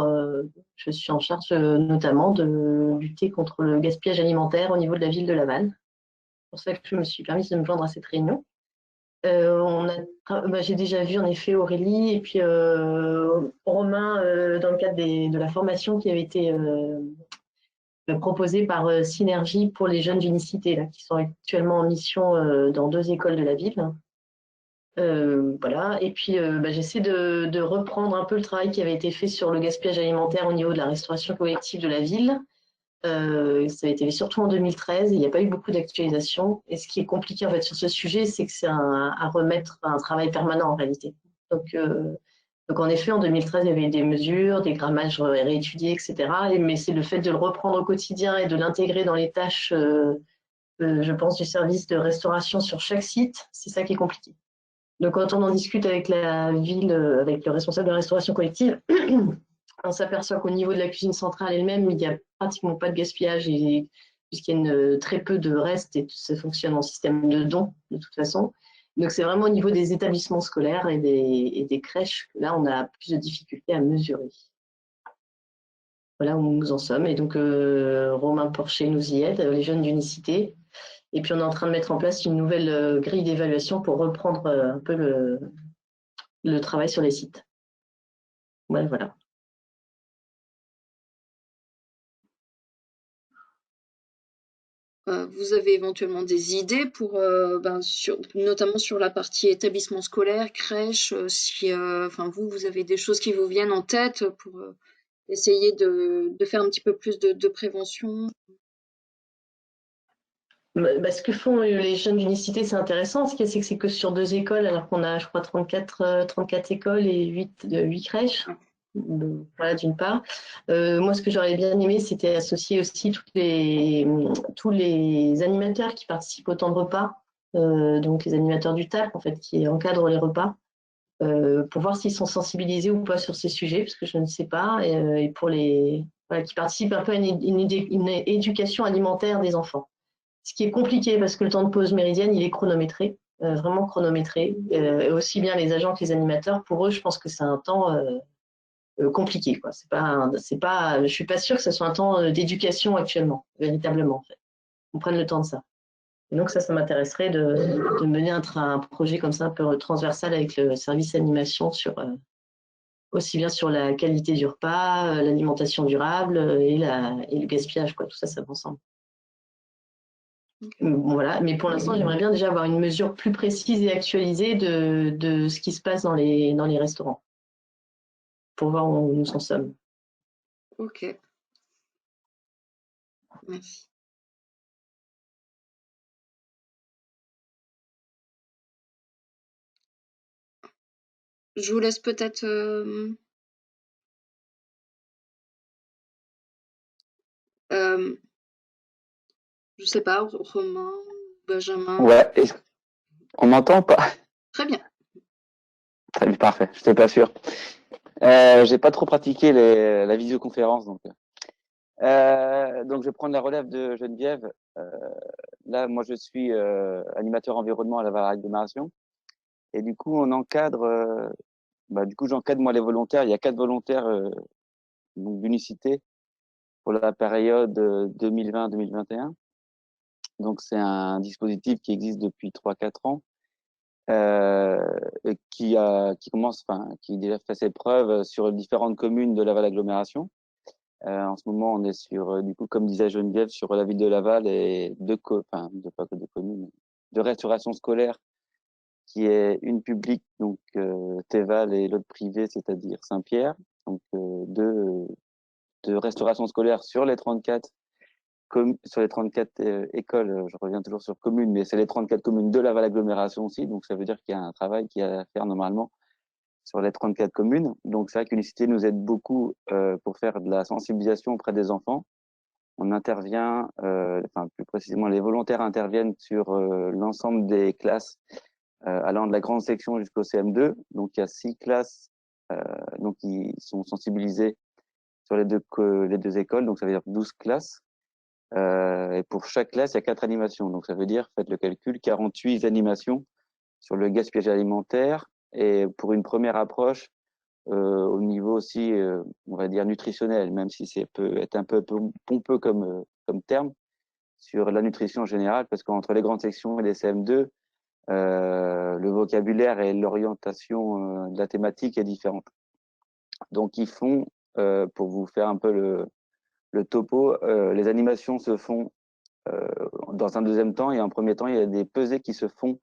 je suis en charge notamment de lutter contre le gaspillage alimentaire au niveau de la ville de Laval. C'est pour ça que je me suis permise de me joindre à cette réunion. J'ai déjà vu en effet Aurélie et puis Romain dans le cadre de la formation qui avait été proposée par Synergie pour les jeunes d'unicité là, qui sont actuellement en mission dans 2 écoles de la ville. Voilà. Et puis j'essaie de reprendre un peu le travail qui avait été fait sur le gaspillage alimentaire au niveau de la restauration collective de la ville. Ça a été fait surtout en 2013 et il n'y a pas eu beaucoup d'actualisation. Et ce qui est compliqué en fait sur ce sujet, c'est que c'est à remettre un travail permanent en réalité. Donc en effet, en 2013, il y avait des mesures, des grammages réétudiés, etc. Mais c'est le fait de le reprendre au quotidien et de l'intégrer dans les tâches, je pense, du service de restauration sur chaque site, c'est ça qui est compliqué. Donc quand on en discute avec la ville, avec le responsable de la restauration collective, on s'aperçoit qu'au niveau de la cuisine centrale elle-même, il n'y a pratiquement pas de gaspillage puisqu'il y a très peu de restes et ça fonctionne en système de dons de toute façon. Donc c'est vraiment au niveau des établissements scolaires et des crèches que là on a plus de difficultés à mesurer. Voilà où nous en sommes. Et donc Romain Porcher nous y aide, les jeunes d'unicité. Et puis on est en train de mettre en place une nouvelle grille d'évaluation pour reprendre un peu le travail sur les sites. Voilà. Vous avez éventuellement des idées pour, notamment sur la partie établissement scolaire, crèche, si vous avez des choses qui vous viennent en tête pour essayer de faire un petit peu plus de prévention. Ce que font les jeunes d'unicité, c'est intéressant. Ce qu'il y a, c'est que c'est que sur 2 écoles, alors qu'on a, je crois, 34 écoles et 8 crèches. Voilà, d'une part. Moi, ce que j'aurais bien aimé, c'était associer aussi tous les animateurs qui participent au temps de repas, donc les animateurs du TAP, en fait, qui encadrent les repas, pour voir s'ils sont sensibilisés ou pas sur ces sujets, parce que je ne sais pas, et pour qui participent un peu à une éducation alimentaire des enfants. Ce qui est compliqué parce que le temps de pause méridienne, il est chronométré, vraiment chronométré. Aussi bien les agents que les animateurs, pour eux, je pense que c'est un temps compliqué, quoi. Je suis pas sûre que ce soit un temps d'éducation actuellement, véritablement. En fait. On prenne le temps de ça. Et donc ça m'intéresserait de mener un projet comme ça un peu transversal avec le service animation sur aussi bien sur la qualité du repas, l'alimentation durable et le gaspillage, quoi. Tout ça va ensemble. Okay. Bon, voilà. Mais pour l'instant, j'aimerais bien déjà avoir une mesure plus précise et actualisée de ce qui se passe dans les restaurants pour voir où nous en sommes. Ok. Merci. Je vous laisse peut-être... je sais pas, Romain, Benjamin. Ouais, on m'entend ou pas? Très bien. Très bien, parfait, je n'étais pas sûr. J'ai pas trop pratiqué la visioconférence, donc je vais prendre la relève de Geneviève. Là, moi, je suis animateur environnement à la Var-Agglomération. Et du coup, on encadre, j'encadre moi les volontaires. Il y a 4 volontaires d'unicité pour la période 2020-2021. Donc, c'est un dispositif qui existe depuis 3-4 ans, qui déjà fait ses preuves sur différentes communes de Laval Agglomération. En ce moment, on est sur, du coup, comme disait Geneviève, sur la ville de Laval et pas que deux communes, de restauration scolaire, qui est une publique, donc Théval, et l'autre privée, c'est-à-dire Saint-Pierre. Donc de restauration scolaire sur les 34 écoles. Je reviens toujours sur communes, mais c'est les 34 communes de Laval Agglomération aussi. Donc ça veut dire qu'il y a un travail qui est à faire normalement sur les 34 communes. Donc c'est vrai qu'Unicité nous aide beaucoup pour faire de la sensibilisation auprès des enfants. On intervient, plus précisément, les volontaires interviennent sur l'ensemble des classes allant de la grande section jusqu'au CM2. Donc il y a 6 classes donc qui sont sensibilisées sur les deux écoles. Donc ça veut dire 12 classes. Et pour chaque classe, il y a 4 animations. Donc ça veut dire, faites le calcul, 48 animations sur le gaspillage alimentaire. Et pour une première approche, au niveau aussi, on va dire nutritionnel, même si c'est peut être un peu pompeux comme terme, sur la nutrition générale, parce qu'entre les grandes sections et les CM2, le vocabulaire et l'orientation de la thématique est différente. Donc ils font, pour vous faire un peu le topo, les animations se font dans un deuxième temps, et en premier temps, il y a des pesées qui se font.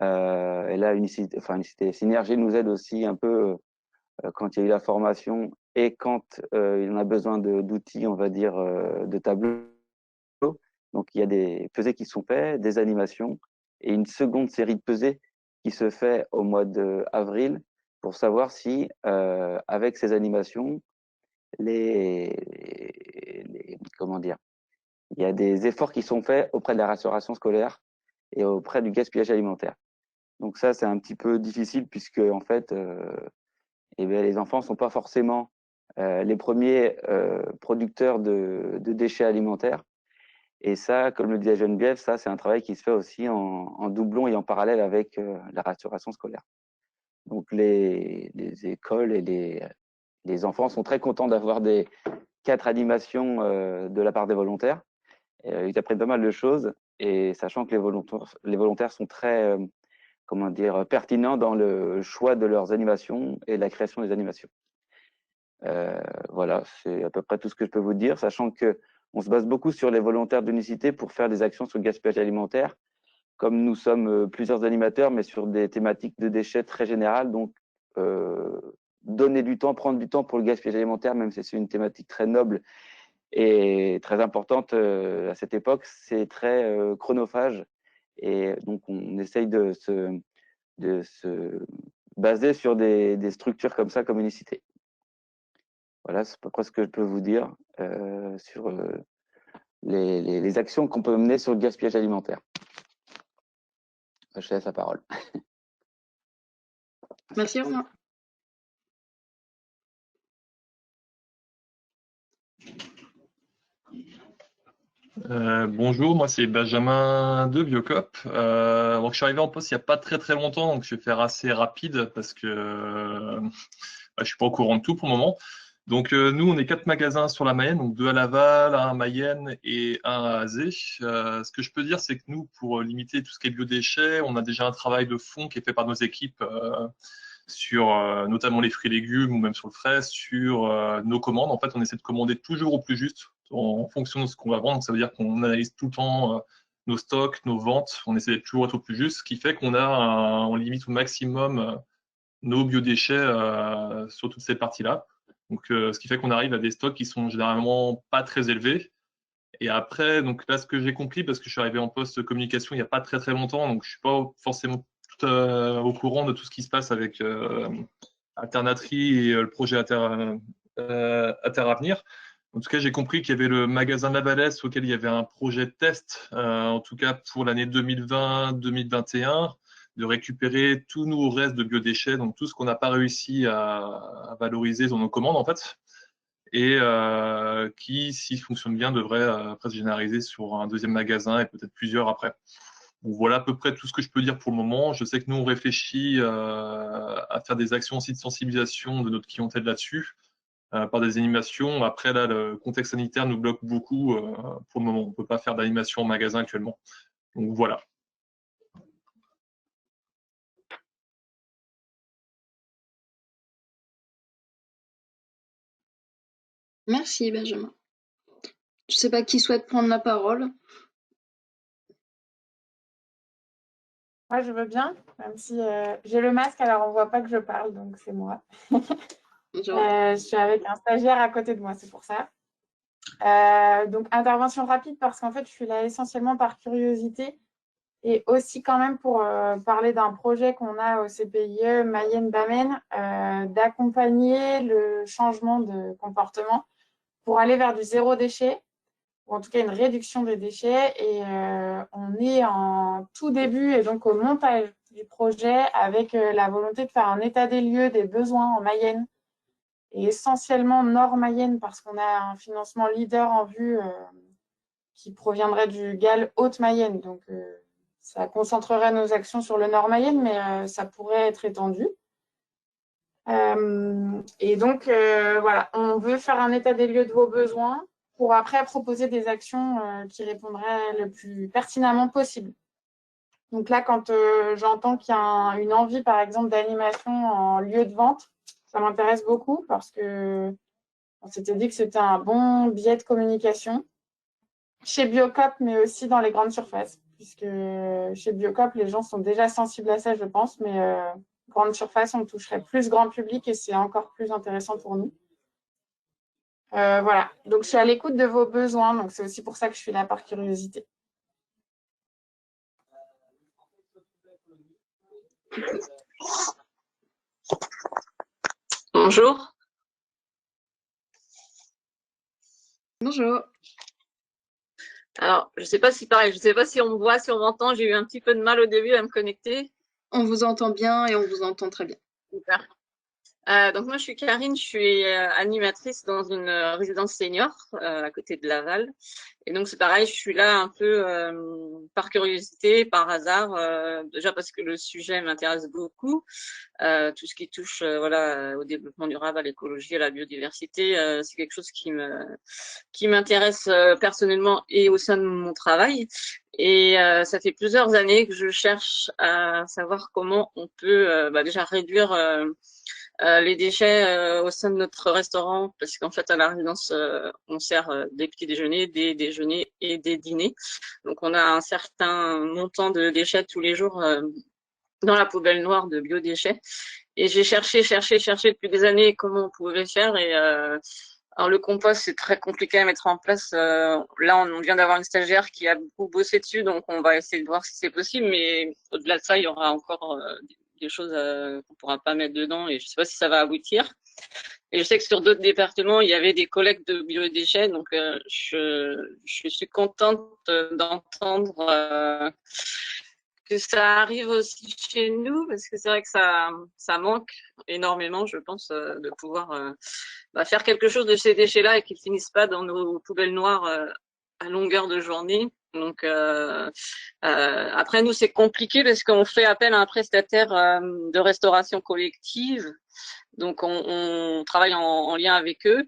Et là, Unicité Synergie nous aide aussi un peu quand il y a eu la formation et quand il en a besoin d'outils, on va dire, de tableaux. Donc, il y a des pesées qui sont faits, des animations, et une seconde série de pesées qui se fait au mois d'avril pour savoir si, avec ces animations, comment dire, il y a des efforts qui sont faits auprès de la restauration scolaire et auprès du gaspillage alimentaire. Donc ça, c'est un petit peu difficile puisque en fait, les enfants sont pas forcément les premiers producteurs de déchets alimentaires. Et ça, comme le disait Geneviève, ça c'est un travail qui se fait aussi en doublon et en parallèle avec la restauration scolaire. Donc les écoles et les enfants sont très contents d'avoir des 4 animations de la part des volontaires. Ils apprennent pas mal de choses, et sachant que les volontaires sont très pertinents dans le choix de leurs animations et la création des animations. Voilà, c'est à peu près tout ce que je peux vous dire, sachant que on se base beaucoup sur les volontaires d'Unicité pour faire des actions sur le gaspillage alimentaire, comme nous sommes plusieurs animateurs, mais sur des thématiques de déchets très générales. Donc, donner du temps, prendre du temps pour le gaspillage alimentaire, même si c'est une thématique très noble et très importante à cette époque, c'est très chronophage. Et donc, on essaye de se baser sur des structures comme ça, comme Unicité. Voilà, c'est à peu près ce que je peux vous dire sur les actions qu'on peut mener sur le gaspillage alimentaire. Je laisse la parole. Merci Romain. Bonjour, moi c'est Benjamin de Biocop. Donc je suis arrivé en poste il n'y a pas très longtemps, donc je vais faire assez rapide parce que je suis pas au courant de tout pour le moment. Donc, nous, on est 4 magasins sur la Mayenne, donc 2 à Laval, 1 à Mayenne et 1 à Azé. Ce que je peux dire, c'est que nous, pour limiter tout ce qui est biodéchets, on a déjà un travail de fond qui est fait par nos équipes sur notamment les fruits et légumes ou même sur le frais, sur nos commandes. En fait, on essaie de commander toujours au plus juste en fonction de ce qu'on va vendre. Donc, ça veut dire qu'on analyse tout le temps nos stocks, nos ventes. On essaie de toujours être au plus juste, ce qui fait on limite au maximum nos biodéchets sur toutes ces parties-là. Donc, ce qui fait qu'on arrive à des stocks qui sont généralement pas très élevés. Et après, donc là, ce que j'ai compris, parce que je suis arrivé en poste communication il n'y a pas très très longtemps, donc je suis pas forcément tout, au courant de tout ce qui se passe avec Alternatri et le projet Avenir. En tout cas, j'ai compris qu'il y avait le magasin Lavalès auquel il y avait un projet de test, en tout cas pour l'année 2020-2021, de récupérer tous nos restes de biodéchets, donc tout ce qu'on n'a pas réussi à valoriser dans nos commandes en fait, et qui, s'il fonctionne bien, devrait après se généraliser sur un deuxième magasin et peut-être plusieurs après. Donc, voilà à peu près tout ce que je peux dire pour le moment. Je sais que nous, on réfléchit à faire des actions aussi de sensibilisation de notre clientèle là-dessus, par des animations. Après, là, le contexte sanitaire nous bloque beaucoup pour le moment. On ne peut pas faire d'animation en magasin actuellement. Donc voilà. Merci Benjamin. Je ne sais pas qui souhaite prendre la parole. Moi, je veux bien, même si j'ai le masque, alors on ne voit pas que je parle, donc c'est moi. Je suis avec un stagiaire à côté de moi, c'est pour ça. Donc, intervention rapide parce qu'en fait, je suis là essentiellement par curiosité et aussi quand même pour parler d'un projet qu'on a au CPIE Mayenne-Bamène, d'accompagner le changement de comportement pour aller vers du zéro déchet, ou en tout cas une réduction des déchets. Et on est en tout début et donc au montage du projet avec la volonté de faire un état des lieux des besoins en Mayenne et essentiellement Nord-Mayenne parce qu'on a un financement leader en vue qui proviendrait du GAL Haute-Mayenne. Donc, ça concentrerait nos actions sur le Nord-Mayenne, mais ça pourrait être étendu. Et donc, voilà, on veut faire un état des lieux de vos besoins pour après proposer des actions qui répondraient le plus pertinemment possible. Donc là, quand j'entends qu'il y a une envie, par exemple, d'animation en lieu de vente, ça m'intéresse beaucoup parce que on s'était dit que c'était un bon biais de communication chez Biocop, mais aussi dans les grandes surfaces, puisque chez Biocop, les gens sont déjà sensibles à ça, je pense, mais grande surface, on toucherait plus grand public et c'est encore plus intéressant pour nous. Voilà, donc je suis à l'écoute de vos besoins, donc c'est aussi pour ça que je suis là par curiosité. Bonjour. Bonjour. Alors, je sais pas si pareil, je sais pas si on me voit, si on m'entend. J'ai eu un petit peu de mal au début à me connecter. On vous entend bien et on vous entend très bien. Super. Donc moi, je suis Karine, je suis animatrice dans une résidence senior à côté de Laval. Et donc c'est pareil, je suis là un peu par curiosité, par hasard, déjà parce que le sujet m'intéresse beaucoup. Tout ce qui touche voilà au développement durable, à l'écologie, à la biodiversité, c'est quelque chose qui m'intéresse personnellement et au sein de mon travail. Et ça fait plusieurs années que je cherche à savoir comment on peut déjà réduire les déchets au sein de notre restaurant, parce qu'en fait à la résidence on sert des petits déjeuners, des déjeuners et des dîners. Donc on a un certain montant de déchets tous les jours dans la poubelle noire de biodéchets. Et j'ai cherché depuis des années comment on pouvait faire. Et alors le compost, c'est très compliqué à mettre en place. Là, on vient d'avoir une stagiaire qui a beaucoup bossé dessus, donc on va essayer de voir si c'est possible. Mais au-delà de ça, il y aura encore des choses qu'on pourra pas mettre dedans. Et je sais pas si ça va aboutir. Et je sais que sur d'autres départements, il y avait des collectes de biodéchets. Donc je suis contente d'entendre que ça arrive aussi chez nous, parce que c'est vrai que ça manque énormément, je pense, de pouvoir faire quelque chose de ces déchets-là et qu'ils finissent pas dans nos poubelles noires à longueur de journée. Donc après nous c'est compliqué parce qu'on fait appel à un prestataire de restauration collective, donc on travaille en lien avec eux.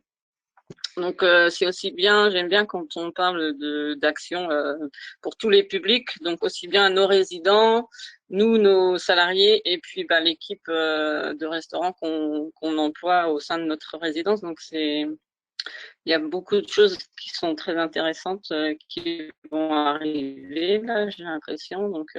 Donc c'est aussi bien, j'aime bien quand on parle d'action pour tous les publics, donc aussi bien nos résidents, nous, nos salariés, et puis l'équipe de restaurants qu'on emploie au sein de notre résidence. Donc il y a beaucoup de choses qui sont très intéressantes qui vont arriver là, j'ai l'impression. Donc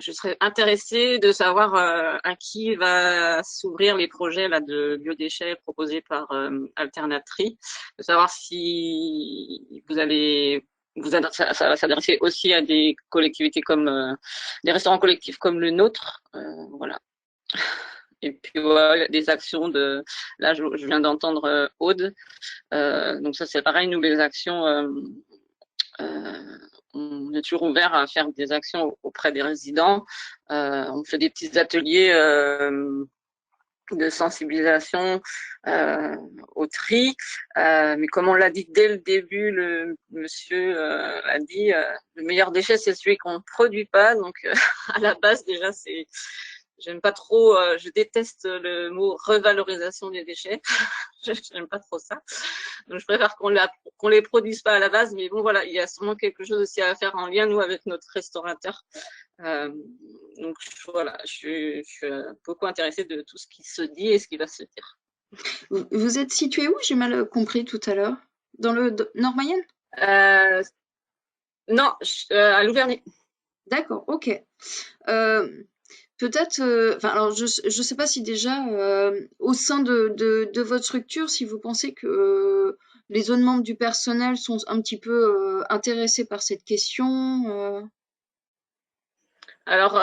je serais intéressée de savoir à qui va s'ouvrir les projets là de biodéchets proposés par Alternatri, de savoir si ça va s'adresser aussi à des collectivités comme des restaurants collectifs comme le nôtre, voilà. Et puis voilà, des actions de là je viens d'entendre Aude, donc ça c'est pareil, nous les actions on est toujours ouvert à faire des actions auprès des résidents. On fait des petits ateliers de sensibilisation au tri. Mais comme on l'a dit dès le début, le monsieur l'a dit, le meilleur déchet, c'est celui qu'on ne produit pas. Donc, à la base, déjà, j'aime pas trop, je déteste le mot revalorisation des déchets. J'aime pas trop ça. Donc, je préfère qu'on les produise pas à la base. Mais bon, voilà, il y a sûrement quelque chose aussi à faire en lien, nous, avec notre restaurateur. Donc, voilà, je suis beaucoup intéressée de tout ce qui se dit et ce qui va se dire. Vous êtes situé où? J'ai mal compris tout à l'heure. Dans le Nord-Mayenne? Non, à Louverné. D'accord, ok. Peut-être, alors je sais pas si déjà au sein de votre structure, si vous pensez que les autres membres du personnel sont un petit peu intéressés par cette question. Alors,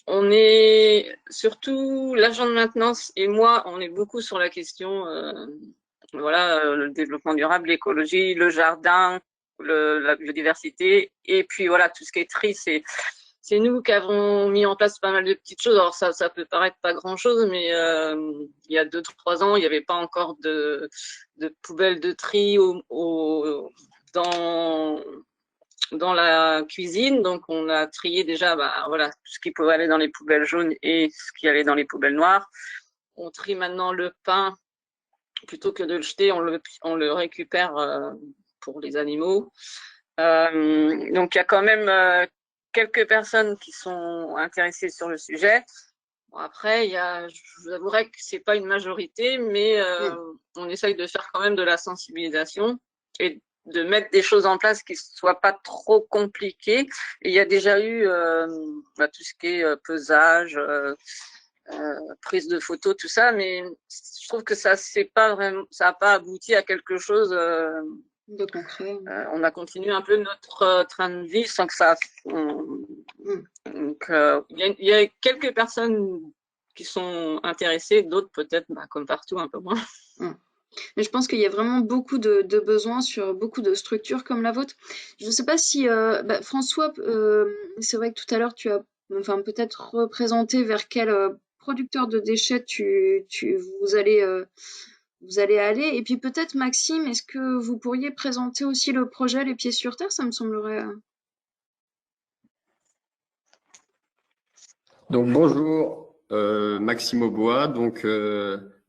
on est surtout l'agent de maintenance et moi, on est beaucoup sur la question, le développement durable, l'écologie, le jardin, la biodiversité, et puis voilà, tout ce qui est tri, c'est nous qui avons mis en place pas mal de petites choses. Alors ça peut paraître pas grand-chose, mais il y a 2-3 ans, il n'y avait pas encore de poubelles de tri dans la cuisine. Donc on a trié déjà tout ce qui pouvait aller dans les poubelles jaunes et ce qui allait dans les poubelles noires. On trie maintenant le pain, plutôt que de le jeter, on le récupère pour les animaux. Donc il y a quand même quelques personnes qui sont intéressées sur le sujet. Bon, après, je vous avouerai que c'est pas une majorité, mais on essaye de faire quand même de la sensibilisation et de mettre des choses en place qui soient pas trop compliquées. Et il y a déjà eu tout ce qui est pesage, prise de photos, tout ça, mais je trouve que ça n'a pas abouti à quelque chose de concret. On a continué un peu notre train de vie sans que ça. Donc, il y a quelques personnes qui sont intéressées, d'autres peut-être, comme partout, un peu moins. Mais je pense qu'il y a vraiment beaucoup de besoins sur beaucoup de structures comme la vôtre. Je ne sais pas si François, c'est vrai que tout à l'heure tu as peut-être représenté vers quel producteur de déchets vous allez aller. Et puis peut-être Maxime, est-ce que vous pourriez présenter aussi le projet Les Pieds sur Terre? Ça me semblerait. Donc bonjour, Maxime Aubois, donc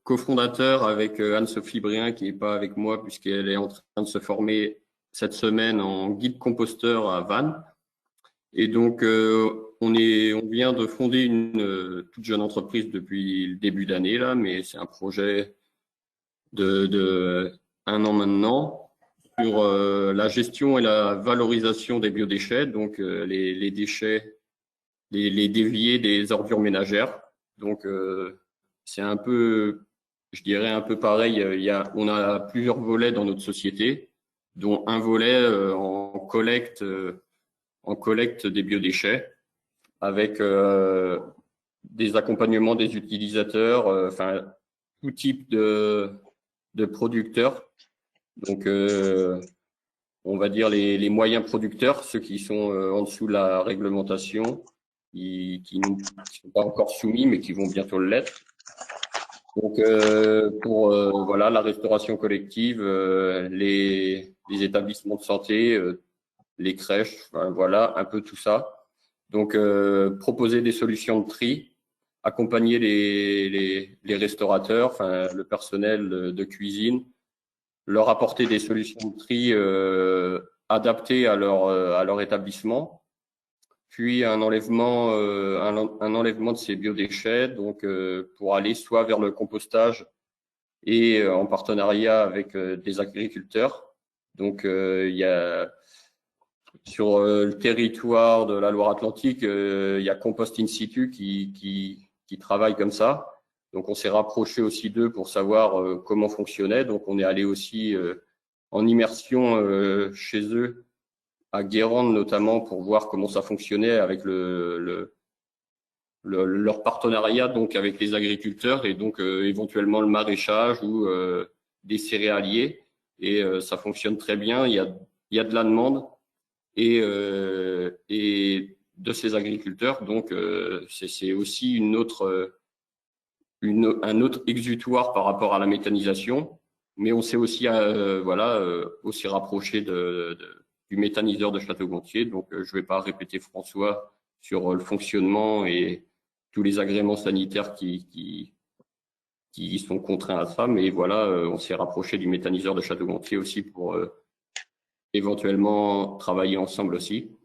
cofondateur avec Anne-Sophie Brien qui n'est pas avec moi puisqu'elle est en train de se former cette semaine en guide composteur à Vannes. Et donc on vient de fonder une toute jeune entreprise depuis le début d'année là, mais c'est un projet de 1 an maintenant sur la gestion et la valorisation des biodéchets, donc les déchets, les déviers des ordures ménagères. Donc c'est un peu, je dirais un peu pareil. On a plusieurs volets dans notre société, dont un volet en collecte des biodéchets, avec des accompagnements des utilisateurs, tout type de producteurs. Donc on va dire les moyens producteurs, ceux qui sont en dessous de la réglementation, qui ne sont pas encore soumis mais qui vont bientôt l'être. Donc, pour voilà, la restauration collective, les établissements de santé, les crèches, enfin, voilà, un peu tout ça. Donc, proposer des solutions de tri, accompagner les restaurateurs, enfin, le personnel de cuisine, leur apporter des solutions de tri adaptées à leur établissement. Puis un enlèvement de ces biodéchets, donc pour aller soit vers le compostage et en partenariat avec des agriculteurs. Donc il y a sur le territoire de la Loire-Atlantique, il y a Compost in situ qui travaille comme ça. Donc on s'est rapproché aussi d'eux pour savoir comment fonctionnait. Donc on est allé aussi en immersion chez eux à Guérande notamment pour voir comment ça fonctionnait avec leur partenariat donc avec les agriculteurs et donc éventuellement le maraîchage ou des céréaliers et ça fonctionne très bien. Il y a de la demande et de ces agriculteurs donc c'est aussi un autre exutoire par rapport à la méthanisation, mais on s'est aussi aussi rapproché du méthaniseur de Château-Gontier. Donc, je ne vais pas répéter François sur le fonctionnement et tous les agréments sanitaires qui sont contraints à ça. Mais voilà, on s'est rapproché du méthaniseur de Château-Gontier aussi pour éventuellement travailler ensemble aussi.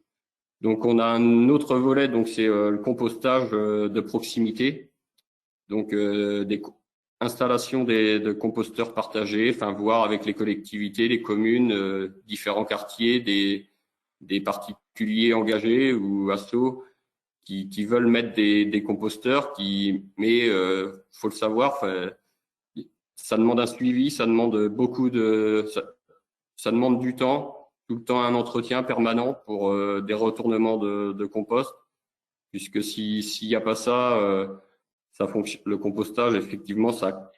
Donc, on a un autre volet, donc c'est le compostage de proximité. Donc, des installation de composteurs partagés, enfin voir avec les collectivités, les communes, différents quartiers, des particuliers engagés ou assos qui veulent mettre des composteurs, mais faut le savoir, ça demande un suivi, ça demande ça demande du temps, tout le temps un entretien permanent pour des retournements de compost, puisque s'il n'y a pas ça, le compostage, effectivement, ça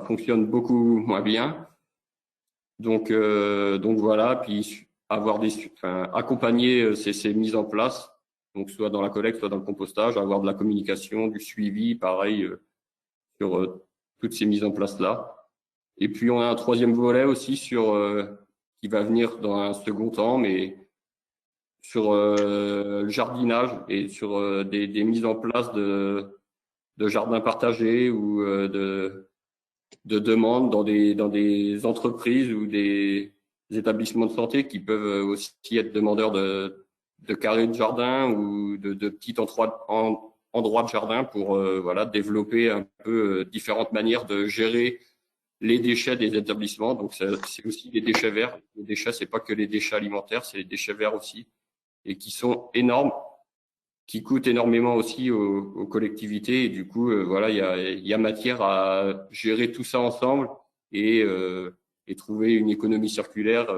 fonctionne beaucoup moins bien. Donc voilà, puis accompagner ces mises en place, donc soit dans la collecte, soit dans le compostage, avoir de la communication, du suivi, pareil, sur toutes ces mises en place-là. Et puis on a un troisième volet aussi qui va venir dans un second temps, mais sur le jardinage et sur des mises en place de jardins partagés ou de demandes dans des entreprises ou des établissements de santé qui peuvent aussi être demandeurs de carrés de jardin ou de petits endroits de jardin pour développer un peu différentes manières de gérer les déchets des établissements. Donc c'est aussi les déchets verts. Les déchets, c'est pas que les déchets alimentaires, c'est les déchets verts aussi et qui sont énormes, qui coûte énormément aussi aux collectivités. Et du coup, il y a matière à gérer tout ça ensemble et trouver une économie circulaire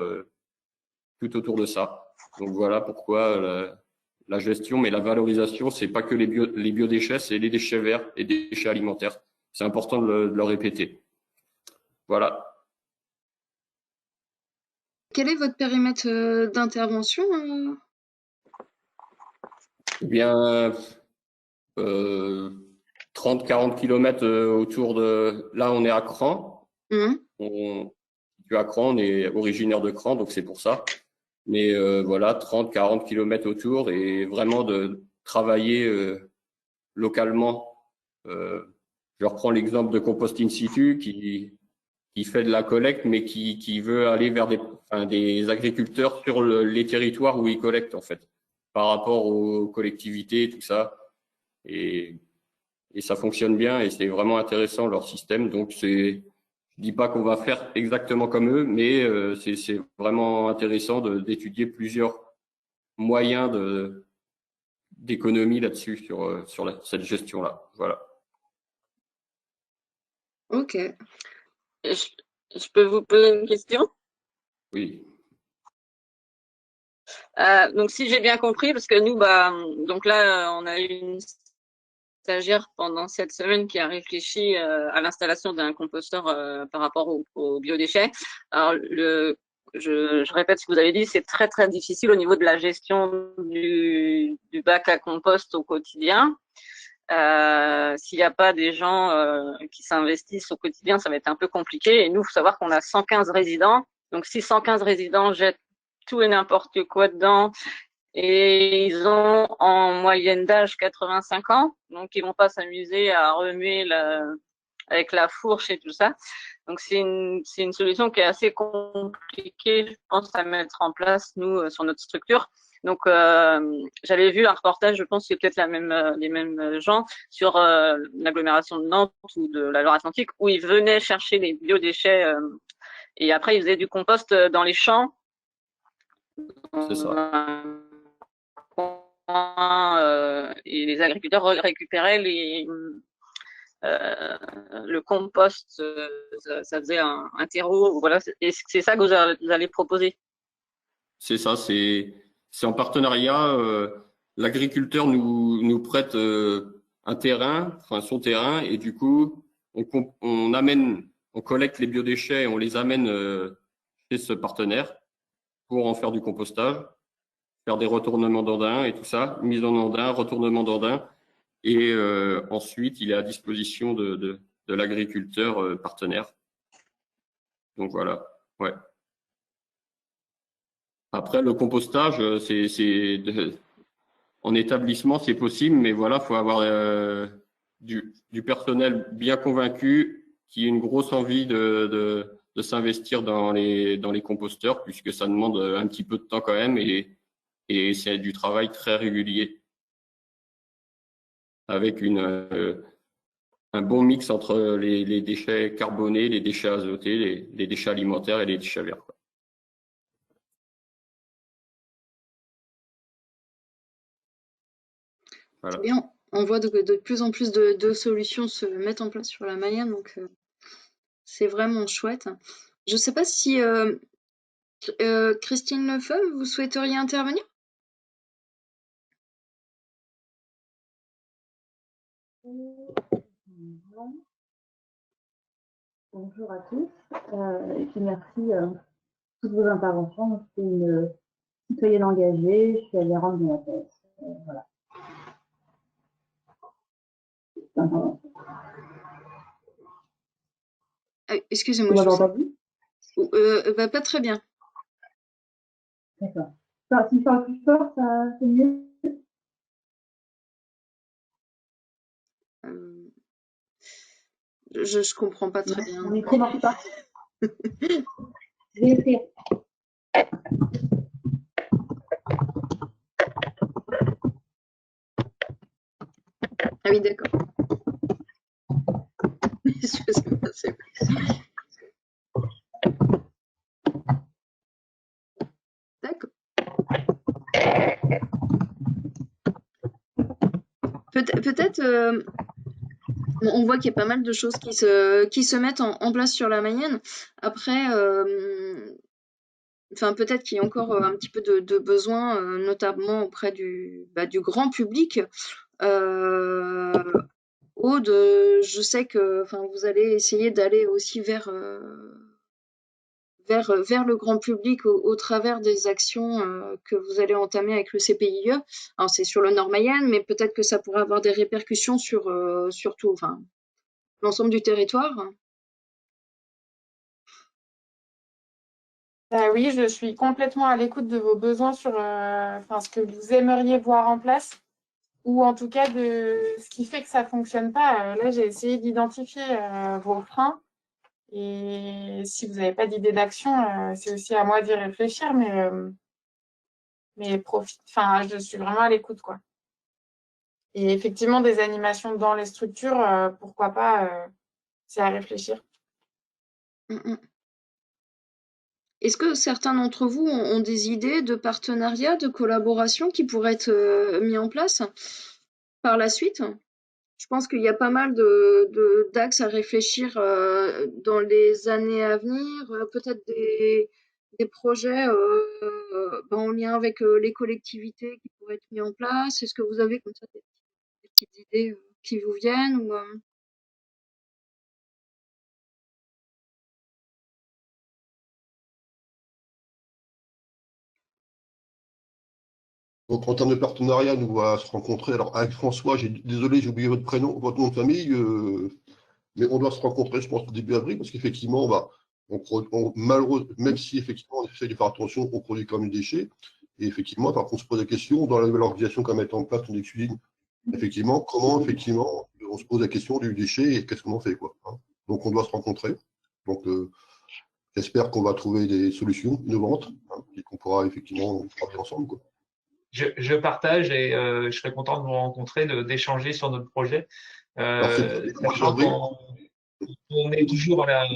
tout autour de ça. Donc voilà pourquoi la gestion, mais la valorisation, c'est pas que les biodéchets, c'est les déchets verts et les déchets alimentaires. C'est important de le répéter. Voilà. Quel est votre périmètre d'intervention Eh bien, 30-40 km autour de… Là, on est à Cran. On est originaire de Cran, donc c'est pour ça. Mais voilà, 30-40 km autour et vraiment de travailler localement. Je reprends l'exemple de Compost in situ qui fait de la collecte, mais qui veut aller vers des agriculteurs sur les territoires où ils collectent, en fait, par rapport aux collectivités, tout ça. Et ça fonctionne bien et c'est vraiment intéressant leur système. Donc je dis pas qu'on va faire exactement comme eux, mais c'est vraiment intéressant d'étudier plusieurs moyens d'économie là-dessus sur cette gestion-là. Voilà. Ok. Je peux vous poser une question? Oui. Donc si j'ai bien compris, parce que nous, donc là, on a eu une stagiaire pendant cette semaine qui a réfléchi à l'installation d'un composteur par rapport aux biodéchets. Alors, je répète ce que vous avez dit, c'est très, très difficile au niveau de la gestion du bac à compost au quotidien. S'il n'y a pas des gens qui s'investissent au quotidien, ça va être un peu compliqué. Et nous, il faut savoir qu'on a 115 résidents. Donc, si 115 résidents jettent tout et n'importe quoi dedans, et ils ont en moyenne d'âge 85 ans, donc ils vont pas s'amuser à remuer avec la fourche et tout ça. Donc, c'est une solution qui est assez compliquée, je pense, à mettre en place, nous, sur notre structure. Donc, j'avais vu un reportage, je pense que c'est peut-être les mêmes gens, sur l'agglomération de Nantes ou de la Loire-Atlantique, où ils venaient chercher les biodéchets et après, ils faisaient du compost dans les champs. C'est ça. Et les agriculteurs récupéraient le compost, ça faisait un terreau. Voilà, et c'est ça que vous allez proposer. C'est ça, c'est en partenariat. L'agriculteur nous prête un terrain, enfin son terrain, et du coup, on collecte les biodéchets et on les amène chez ce partenaire pour en faire du compostage, faire des retournements d'andins et tout ça, mise en andin, retournement d'andin, et ensuite il est à disposition de l'agriculteur partenaire. Donc voilà, ouais. Après, le compostage, en établissement, c'est possible, mais voilà, faut avoir du personnel bien convaincu, qui a une grosse envie de s'investir dans les composteurs, puisque ça demande un petit peu de temps quand même, et c'est du travail très régulier, avec un bon mix entre les déchets carbonés, les déchets azotés, les déchets alimentaires et les déchets verts, quoi. Voilà. C'est bien, on voit de plus en plus de solutions se mettre en place sur la Mayenne, donc c'est vraiment chouette. Je ne sais pas si Christine Lefebvre, vous souhaiteriez intervenir? Bonjour à tous, et puis merci pour toutes vos interventions. Je suis une citoyenne engagée, je suis adhérente de la thèse. Voilà. Excusez-moi. Vous m'avez entendu? Pas très bien. D'accord. Si je parle plus fort, c'est mieux? Je comprends pas très bien. Mon micro marche pas. Je vais écrire. Ah oui, d'accord. Excusez-moi, c'est d'accord. Peut-être on voit qu'il y a pas mal de choses qui se mettent en place sur la Mayenne. Après, enfin peut-être qu'il y a encore un petit peu de besoin, notamment auprès du grand public. Aude, je sais que vous allez essayer d'aller aussi vers le grand public au travers des actions que vous allez entamer avec le CPIE. Alors c'est sur le Nord Mayenne, mais peut-être que ça pourrait avoir des répercussions sur tout, l'ensemble du territoire. Oui, je suis complètement à l'écoute de vos besoins sur ce que vous aimeriez voir en place, ou en tout cas de ce qui fait que ça ne fonctionne pas. Là, j'ai essayé d'identifier vos freins. Et si vous n'avez pas d'idée d'action, c'est aussi à moi d'y réfléchir, mais je suis vraiment à l'écoute, quoi. Et effectivement, des animations dans les structures, pourquoi pas, c'est à réfléchir. Est-ce que certains d'entre vous ont des idées de partenariat, de collaboration qui pourraient être mis en place par la suite? Je pense qu'il y a pas mal d'axes à réfléchir dans les années à venir, peut-être des projets en lien avec les collectivités qui pourraient être mis en place. Est-ce que vous avez comme ça des petites idées qui vous viennent ou, Donc, en termes de partenariat, nous va se rencontrer. Alors, avec François, désolé, j'ai oublié votre prénom, votre nom de famille, mais on doit se rencontrer, je pense, au début avril, parce qu'effectivement, bah, malheureusement, même si effectivement on essaie de faire attention, on produit quand même des déchets. Et effectivement, par contre, on se pose la question, dans la nouvelle organisation qu'on met en place, on cuisine, effectivement, comment, effectivement, on se pose la question du déchet et qu'est-ce qu'on en fait, quoi. Hein. Donc, on doit se rencontrer. Donc, j'espère qu'on va trouver des solutions innovantes, hein, et qu'on pourra effectivement travailler ensemble, quoi. Je partage et je serais content de vous rencontrer, d'échanger sur notre projet. Sachant qu'on est toujours à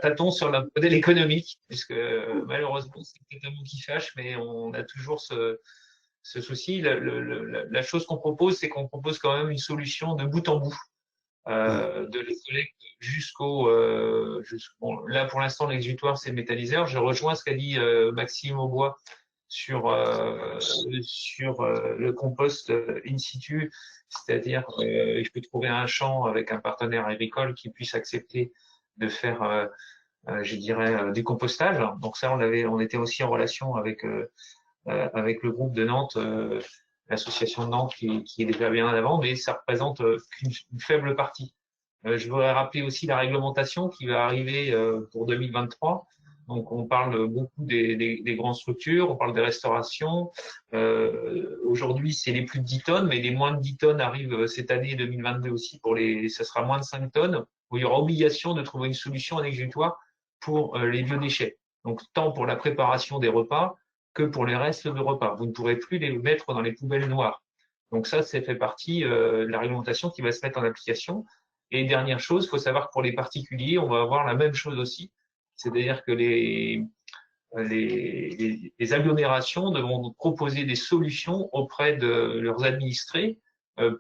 tâtons sur notre modèle économique, puisque malheureusement, c'est peut-être un mot qui fâche, mais on a toujours ce souci. La chose qu'on propose, c'est qu'on propose quand même une solution de bout en bout, de la collecte bon, là, pour l'instant, l'exutoire, c'est le méthaniseur. Je rejoins ce qu'a dit Maxime Aubois sur le compost in situ, c'est-à-dire je peux trouver un champ avec un partenaire agricole qui puisse accepter de faire, je dirais, du compostage. Donc ça, on était aussi en relation avec le groupe de Nantes, l'association de Nantes qui est déjà bien en avant, mais ça représente une faible partie. Je voudrais rappeler aussi la réglementation qui va arriver pour 2023. Donc, on parle beaucoup des grandes structures, on parle des restaurations. Aujourd'hui, c'est les plus de 10 tonnes, mais les moins de 10 tonnes arrivent cette année 2022 aussi. Ça sera moins de 5 tonnes, où il y aura obligation de trouver une solution en exutoire pour les biodéchets. Donc, tant pour la préparation des repas que pour les restes de repas. Vous ne pourrez plus les mettre dans les poubelles noires. Donc ça fait partie de la réglementation qui va se mettre en application. Et dernière chose, il faut savoir que pour les particuliers, on va avoir la même chose aussi. C'est-à-dire que les agglomérations devront proposer des solutions auprès de leurs administrés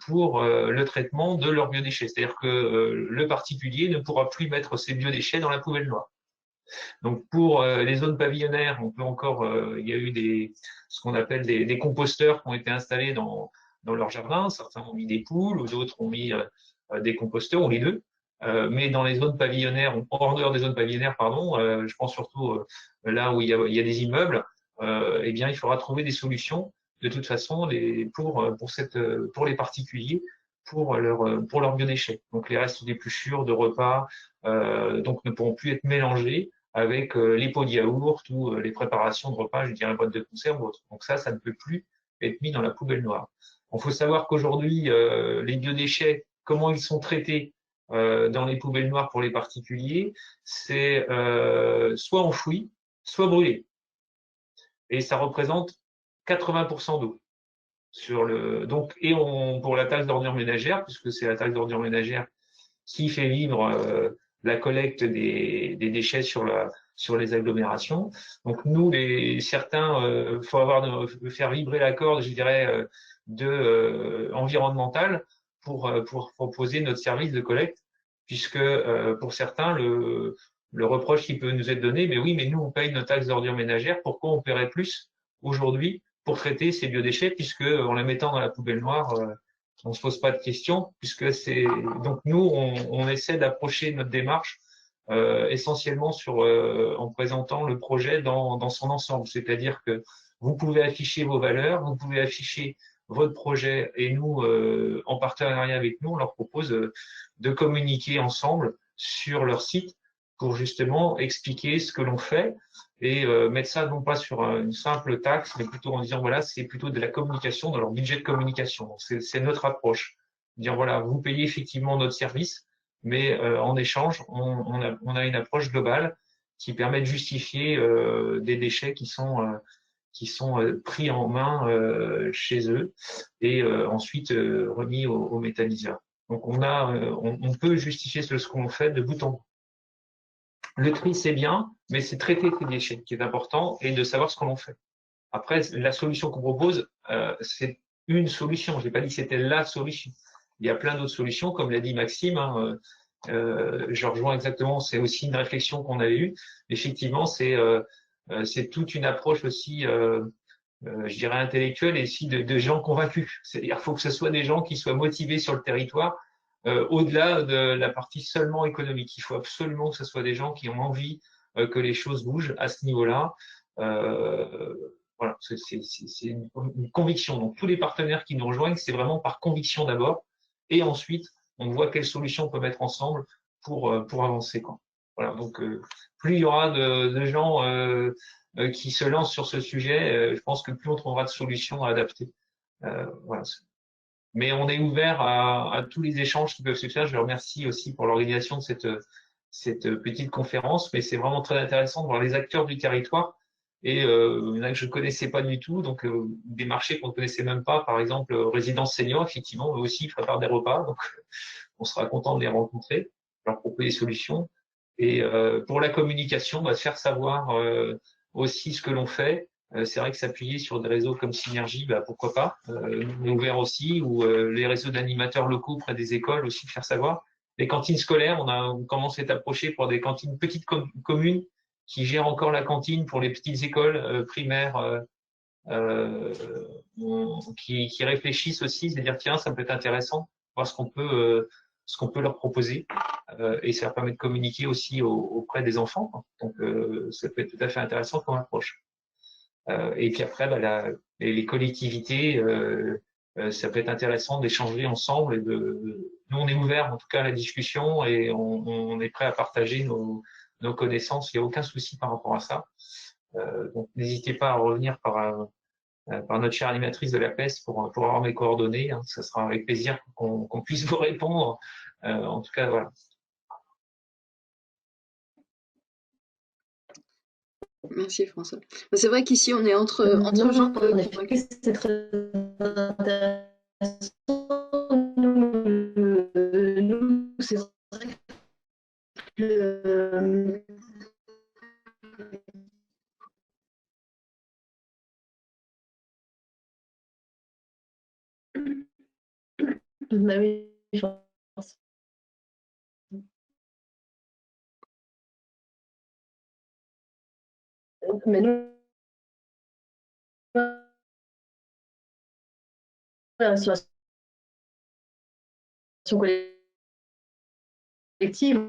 pour le traitement de leurs biodéchets. C'est-à-dire que le particulier ne pourra plus mettre ses biodéchets dans la poubelle noire. Donc pour les zones pavillonnaires, on peut encore, il y a eu ce qu'on appelle des composteurs qui ont été installés dans leur jardin. Certains ont mis des poules, ou d'autres ont mis des composteurs, ou les deux. Mais dans les zones pavillonnaires, en dehors des zones pavillonnaires, pardon, je pense surtout là où il y a des immeubles, eh bien, il faudra trouver des solutions de toute façon pour les particuliers, pour leurs biodéchets. Donc les restes d'épluchures, de repas, donc ne pourront plus être mélangés avec les pots de yaourt ou les préparations de repas, je dirais boîte de conserve ou autre. Donc ça ne peut plus être mis dans la poubelle noire. Il faut savoir qu'aujourd'hui, les biodéchets, comment ils sont traités dans les poubelles noires pour les particuliers, c'est soit enfoui, soit brûlé. Et ça représente 80% d'eau. Pour la taxe d'ordures ménagères, puisque c'est la taxe d'ordures ménagères qui fait vivre la collecte des déchets sur les agglomérations. Donc nous, certains, faut faire vibrer la corde, je dirais, environnementale pour proposer notre service de collecte, puisque pour certains, le reproche qui peut nous être donné, mais oui, mais nous, on paye nos taxes d'ordures ménagères, pourquoi on paierait plus aujourd'hui pour traiter ces biodéchets, puisque en les mettant dans la poubelle noire, on se pose pas de questions, puisque donc nous, on essaie d'approcher notre démarche essentiellement en présentant le projet dans son ensemble. C'est-à-dire que vous pouvez afficher vos valeurs, vous pouvez afficher votre projet, et nous, en partenariat avec nous, on leur propose de communiquer ensemble sur leur site pour justement expliquer ce que l'on fait et mettre ça non pas sur une simple taxe, mais plutôt en disant voilà, c'est plutôt de la communication, dans leur budget de communication. C'est notre approche. Dire voilà, vous payez effectivement notre service, mais en échange, on a une approche globale qui permet de justifier des déchets qui sont pris en main chez eux et ensuite remis au méthaniseur. Donc on peut justifier ce qu'on fait de bout en bout. Le tri, c'est bien, mais c'est traiter ces déchets qui est important et de savoir ce qu'on en fait. Après, la solution qu'on propose, c'est une solution. Je n'ai pas dit que c'était la solution. Il y a plein d'autres solutions, comme l'a dit Maxime. Je rejoins exactement, c'est aussi une réflexion qu'on avait eue. Effectivement, c'est toute une approche aussi, je dirais, intellectuelle et aussi de gens convaincus. C'est-à-dire qu'il faut que ce soit des gens qui soient motivés sur le territoire, au-delà de la partie seulement économique. Il faut absolument que ce soit des gens qui ont envie que les choses bougent à ce niveau-là. voilà, c'est une conviction. Donc, tous les partenaires qui nous rejoignent, c'est vraiment par conviction d'abord, et ensuite, on voit quelles solutions on peut mettre ensemble pour avancer, quoi. Voilà, donc plus il y aura de gens qui se lancent sur ce sujet, je pense que plus on trouvera de solutions à adapter. Voilà. Mais on est ouvert à tous les échanges qui peuvent se faire. Je remercie aussi pour l'organisation de cette petite conférence, mais c'est vraiment très intéressant de voir les acteurs du territoire. Et il y en a que je ne connaissais pas du tout, donc des marchés qu'on ne connaissait même pas, par exemple Résidence Senior, effectivement, eux aussi ils préparent des repas, donc on sera content de les rencontrer, leur proposer des solutions. Et pour la communication, bah, faire savoir aussi ce que l'on fait. C'est vrai que s'appuyer sur des réseaux comme Synergie, bah, pourquoi pas. On est ouvert aussi, ou les réseaux d'animateurs locaux près des écoles aussi, de faire savoir. Les cantines scolaires, on commence à être approché pour des cantines petites communes qui gèrent encore la cantine pour les petites écoles primaires, qui réfléchissent aussi, c'est-à-dire tiens, ça peut être intéressant, voir ce qu'on peut leur proposer, et ça leur permet de communiquer aussi auprès des enfants, quoi. Donc ça peut être tout à fait intéressant comme approche. Et puis après, bah, les collectivités, ça peut être intéressant d'échanger ensemble. Nous, on est ouvert en tout cas à la discussion et on est prêt à partager nos connaissances. Il n'y a aucun souci par rapport à ça. Donc, n'hésitez pas à revenir par notre chère animatrice de la PES pour avoir mes coordonnées, hein. Ça sera avec plaisir qu'on puisse vous répondre. En tout cas, voilà. Merci François. C'est vrai qu'ici on est entre gens. C'est très intéressant. Nous, c'est vrai que bah oui, je pense. Mais nous, la situation collective,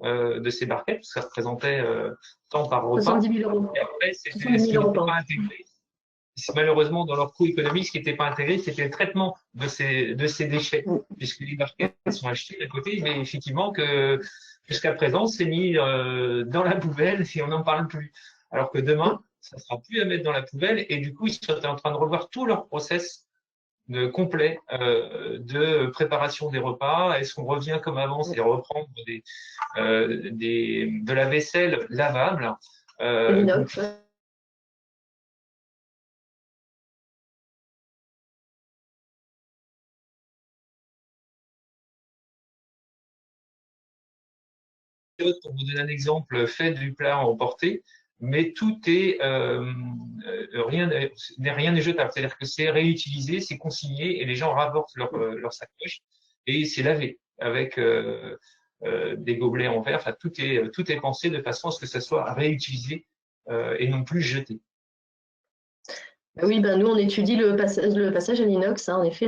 de ces barquettes, ça représentait tant par repas. 70 000 euros. Et après, c'était 70 000 euros pas intégré. Malheureusement, dans leur coût économique, ce qui n'était pas intégré, c'était le traitement de ces déchets, puisque les barquettes sont achetées à côté, mais effectivement que jusqu'à présent, c'est mis dans la poubelle et on n'en parle plus. Alors que demain, ça sera plus à mettre dans la poubelle et du coup, ils sont en train de revoir tout leur process complet de préparation des repas. Est-ce qu'on revient comme avant, c'est reprendre de la vaisselle lavable, pour vous donner un exemple, fait du plat à emporter, mais tout est rien n'est jetable. C'est-à-dire que c'est réutilisé, c'est consigné et les gens rapportent leur sacoche et c'est lavé avec des gobelets en verre. Enfin, tout est pensé de façon à ce que ça soit réutilisé et non plus jeté. Oui, ben nous on étudie le passage à l'inox, hein, en effet,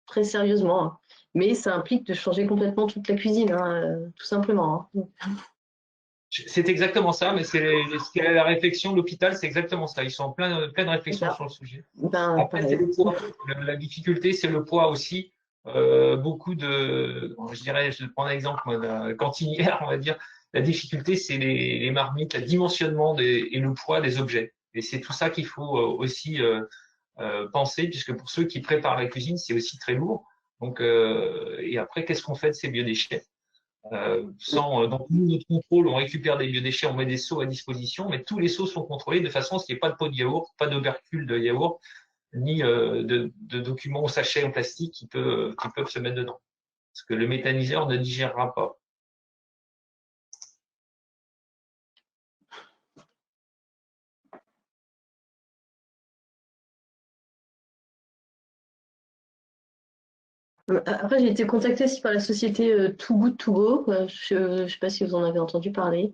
très sérieusement. Hein. Mais ça implique de changer complètement toute la cuisine, hein, tout simplement. Hein. C'est exactement ça, mais c'est la réflexion. L'hôpital, c'est exactement ça. Ils sont en pleine réflexion sur le sujet. Après, c'est le poids. La difficulté, c'est le poids aussi. Beaucoup je prends un exemple, la cantinière, on va dire. La difficulté, c'est les marmites, le dimensionnement et le poids des objets. Et c'est tout ça qu'il faut aussi penser, puisque pour ceux qui préparent la cuisine, c'est aussi très lourd. Donc, et après, qu'est-ce qu'on fait de ces biodéchets? Donc nous, notre contrôle, on récupère des biodéchets, on met des seaux à disposition, mais tous les seaux sont contrôlés de façon à ce qu'il n'y ait pas de pot de yaourt, pas d'obercule de yaourt, ni de documents ou sachets en plastique qui peuvent se mettre dedans. ce que le méthaniseur ne digérera pas. Après, j'ai été contactée aussi par la société Too Good To Go. Je ne sais pas si vous en avez entendu parler,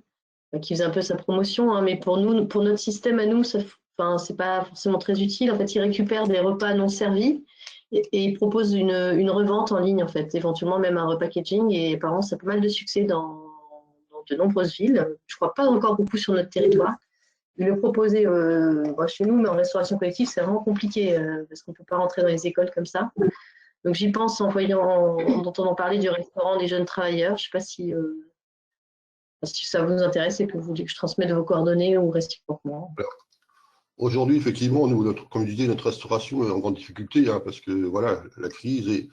qui faisait un peu sa promotion, hein, mais pour nous, pour notre système à nous, c'est pas forcément très utile. En fait, ils récupèrent des repas non servis et ils proposent une revente en ligne, en fait, éventuellement même un repackaging. Et apparemment, ça a pas mal de succès dans de nombreuses villes. Je crois pas encore beaucoup sur notre territoire. Le proposer chez nous, mais en restauration collective, c'est vraiment compliqué parce qu'on ne peut pas rentrer dans les écoles comme ça. Donc j'y pense en entendant parler du restaurant des jeunes travailleurs. Je ne sais pas si ça vous intéresse et que vous voulez que je transmette vos coordonnées ou réciproquement. Aujourd'hui, effectivement, nous, comme je disais, notre restauration est en grande difficulté, hein, parce que voilà, la crise. Et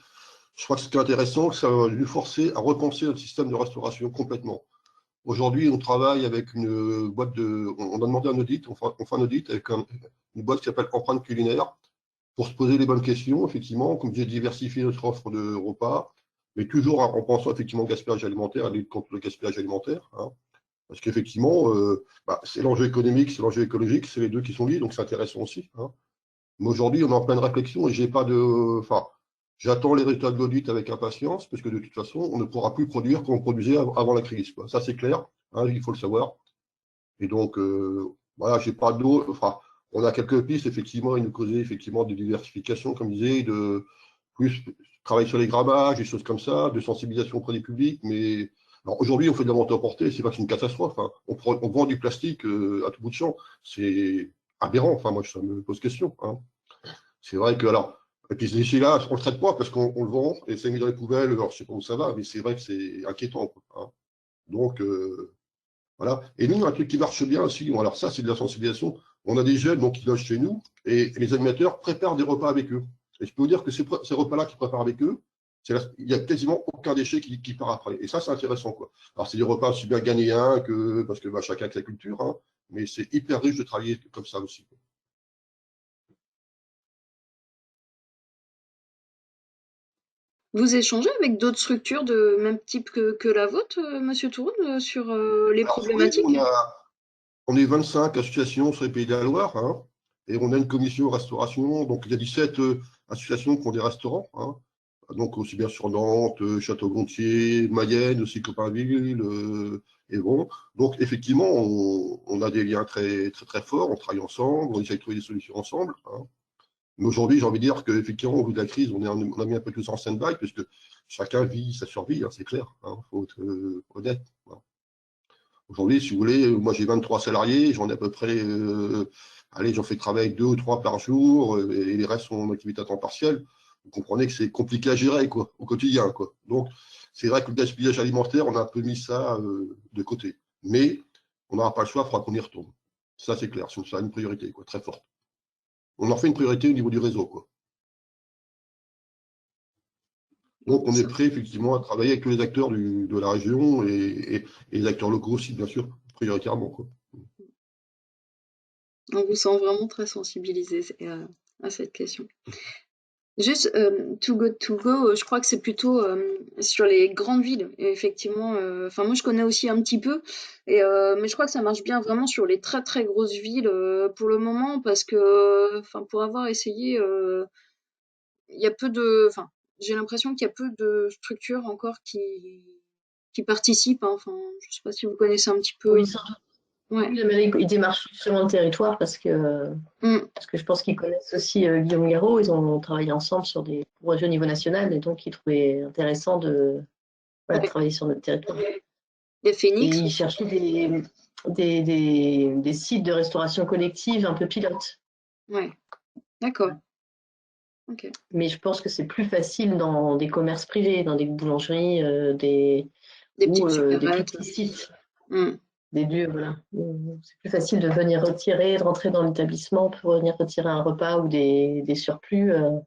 je crois que ce qui est intéressant, ça va nous forcer à repenser notre système de restauration complètement. Aujourd'hui, on travaille avec une boîte on a demandé un audit, on fait un audit avec une boîte qui s'appelle Empreinte Culinaire, pour se poser les bonnes questions, effectivement, comme j'ai diversifié notre offre de repas, mais toujours en pensant effectivement au gaspillage alimentaire, à lutte contre le gaspillage alimentaire, hein, parce qu'effectivement, c'est l'enjeu économique, c'est l'enjeu écologique, c'est les deux qui sont liés, donc c'est intéressant aussi. Hein. Mais aujourd'hui, on est en pleine réflexion et j'ai pas de, j'attends les résultats de l'audit avec impatience, parce que de toute façon, on ne pourra plus produire comme on produisait avant la crise, quoi. Ça, c'est clair, hein, il faut le savoir. Et donc, voilà, j'ai pas d'eau, on a quelques pistes, effectivement, et nous causer effectivement de diversification, comme je disais, de plus travailler sur les grammages, des choses comme ça, de sensibilisation auprès des publics. Mais aujourd'hui, on fait de la vente à portée, c'est pas une catastrophe. Hein. On vend du plastique à tout bout de champ. C'est aberrant. Enfin, moi, ça me pose question. Hein. C'est vrai que, alors, et puis ce déchet-là, on le traite pas parce qu'on le vend et c'est mis dans les poubelles. Alors, je sais pas où ça va, mais c'est vrai que c'est inquiétant. Quoi, hein. Donc, voilà. Et nous, un truc qui marche bien aussi, bon, alors ça, c'est de la sensibilisation. On a des jeunes donc, qui logent chez nous et les animateurs préparent des repas avec eux. Et je peux vous dire que ces repas-là qu'ils préparent avec eux, il n'y a quasiment aucun déchet qui part après. Et ça, c'est intéressant, quoi. Alors, c'est des repas aussi bien ghanéens que, parce que chacun avec sa culture, hein, mais c'est hyper riche de travailler comme ça aussi. Quoi. Vous échangez avec d'autres structures de même type que la vôtre, Monsieur Touroun, sur les problématiques? Oui, on est 25 associations sur les Pays de la Loire, hein, et on a une commission restauration. Donc, il y a 17 associations qui ont des restaurants, hein, donc aussi bien sur Nantes, Château-Gontier, Mayenne, aussi Copainville, et bon. Donc, effectivement, on a des liens très, très, très forts, on travaille ensemble, on essaie de trouver des solutions ensemble. Hein. Mais aujourd'hui, j'ai envie de dire qu'effectivement, au bout de la crise, on a mis un peu tous en stand-by, puisque chacun vit sa survie, hein, c'est clair, hein, faut être honnête. Hein. Aujourd'hui, si vous voulez, moi j'ai 23 salariés, j'en ai à peu près, allez, j'en fais travailler 2 ou 3 par jour, et les restes sont en activité à temps partiel. Vous comprenez que c'est compliqué à gérer, quoi, au quotidien, quoi. Donc, c'est vrai que le gaspillage alimentaire, on a un peu mis ça de côté. Mais on n'aura pas le choix, il faudra qu'on y retourne. Ça, c'est clair, c'est une priorité, quoi, très forte. On en fait une priorité au niveau du réseau, quoi. Donc, on est prêt, effectivement, à travailler avec tous les acteurs de la région et les acteurs locaux aussi, bien sûr, prioritairement, quoi. On vous sent vraiment très sensibilisé à cette question. Juste, Too Good To Go, je crois que c'est plutôt sur les grandes villes. Et effectivement, moi je connais aussi un petit peu, mais je crois que ça marche bien vraiment sur les très très grosses villes pour le moment, parce que, pour avoir essayé, il y a peu de, j'ai l'impression qu'il y a peu de structures encore qui participent. Hein. Je sais pas si vous connaissez un petit peu. Oui, sans doute. Ouais. Ils démarchent justement le territoire parce que je pense qu'ils connaissent aussi Guillaume Garot. Ils ont travaillé ensemble sur des projets au niveau national et donc ils trouvaient intéressant de travailler sur notre territoire. Les Phoenix. Et ils cherchaient des sites de restauration collective un peu pilotes. Ouais, d'accord. Okay. Mais je pense que c'est plus facile dans des commerces privés, dans des boulangeries, des plus petits sites. Des lieux, voilà. C'est plus facile de venir retirer, de rentrer dans l'établissement pour venir retirer un repas ou des surplus, un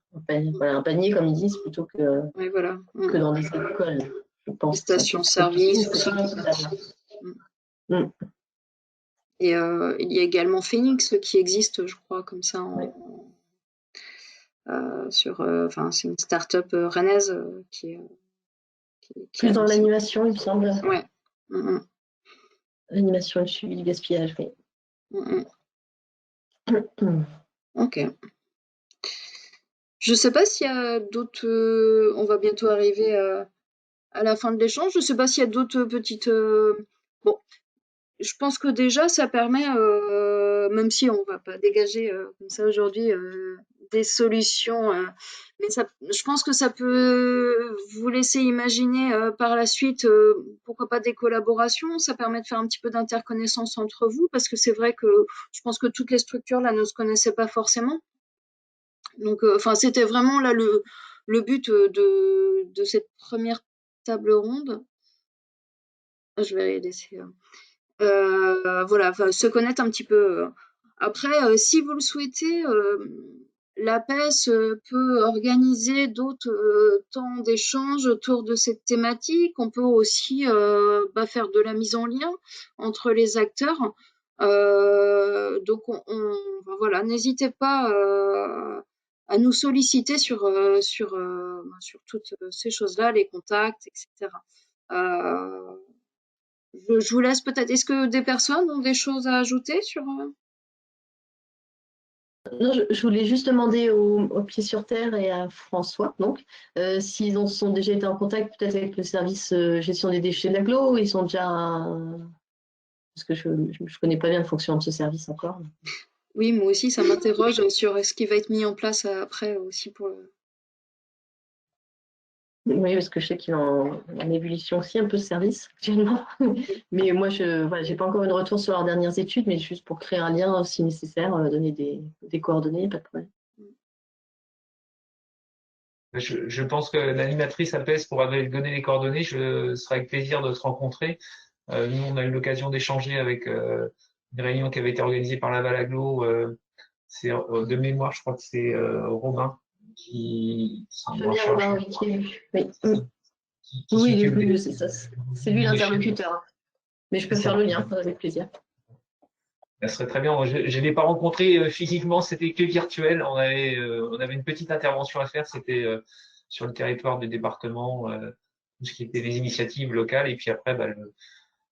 panier, comme ils disent, plutôt que, que dans des écoles, je pense. Des stations-service aussi. Et il y a également Phoenix qui existe, je crois, comme ça. C'est une start-up rennaise qui est Plus dans l'animation, il me semble. Ouais. L'animation et le suivi du gaspillage, oui. Ok. Je ne sais pas s'il y a d'autres. On va bientôt arriver à la fin de l'échange. Je ne sais pas s'il y a d'autres petites. Bon, je pense que déjà, ça permet, même si on ne va pas dégager comme ça aujourd'hui des solutions, mais je pense que ça peut vous laisser imaginer par la suite, pourquoi pas des collaborations. Ça permet de faire un petit peu d'interconnaissance entre vous, parce que c'est vrai que je pense que toutes les structures là ne se connaissaient pas forcément. Donc, c'était vraiment là le but de cette première table ronde. Je vais laisser. Voilà, se connaître un petit peu. Après, si vous le souhaitez, l'APES peut organiser d'autres temps d'échange autour de cette thématique. On peut aussi faire de la mise en lien entre les acteurs. Donc, voilà, n'hésitez pas à nous solliciter sur toutes ces choses-là, les contacts, etc. Je vous laisse peut-être. Est-ce que des personnes ont des choses à ajouter sur Non, je voulais juste demander au Pied sur Terre et à François, donc, s'ils sont déjà été en contact peut-être avec le service gestion des déchets de l'agglo, ou ils sont déjà. Parce que je ne connais pas bien le fonctionnement de ce service encore. Oui, moi aussi, ça m'interroge sur ce qui va être mis en place après aussi pour. Oui, parce que je sais qu'il est en ébullition aussi un peu ce service actuellement. Mais moi, je n'ai pas encore eu de retour sur leurs dernières études, mais juste pour créer un lien si nécessaire, donner des coordonnées, pas de problème. Je pense que l'animatrice APES pourra donner les coordonnées. Ce sera avec plaisir de se rencontrer. Nous, on a eu l'occasion d'échanger avec une réunion qui avait été organisée par Laval Agglo. C'est de mémoire, je crois que c'est Robin qui Robin, oui, il est venu, c'est ça. C'est lui l'interlocuteur. Mais je peux faire le lien avec plaisir. Ça serait très bien. Je ne l'ai pas rencontré physiquement, c'était que virtuel. On avait une petite intervention à faire, c'était sur le territoire du département, tout ce qui était les initiatives locales, et puis après,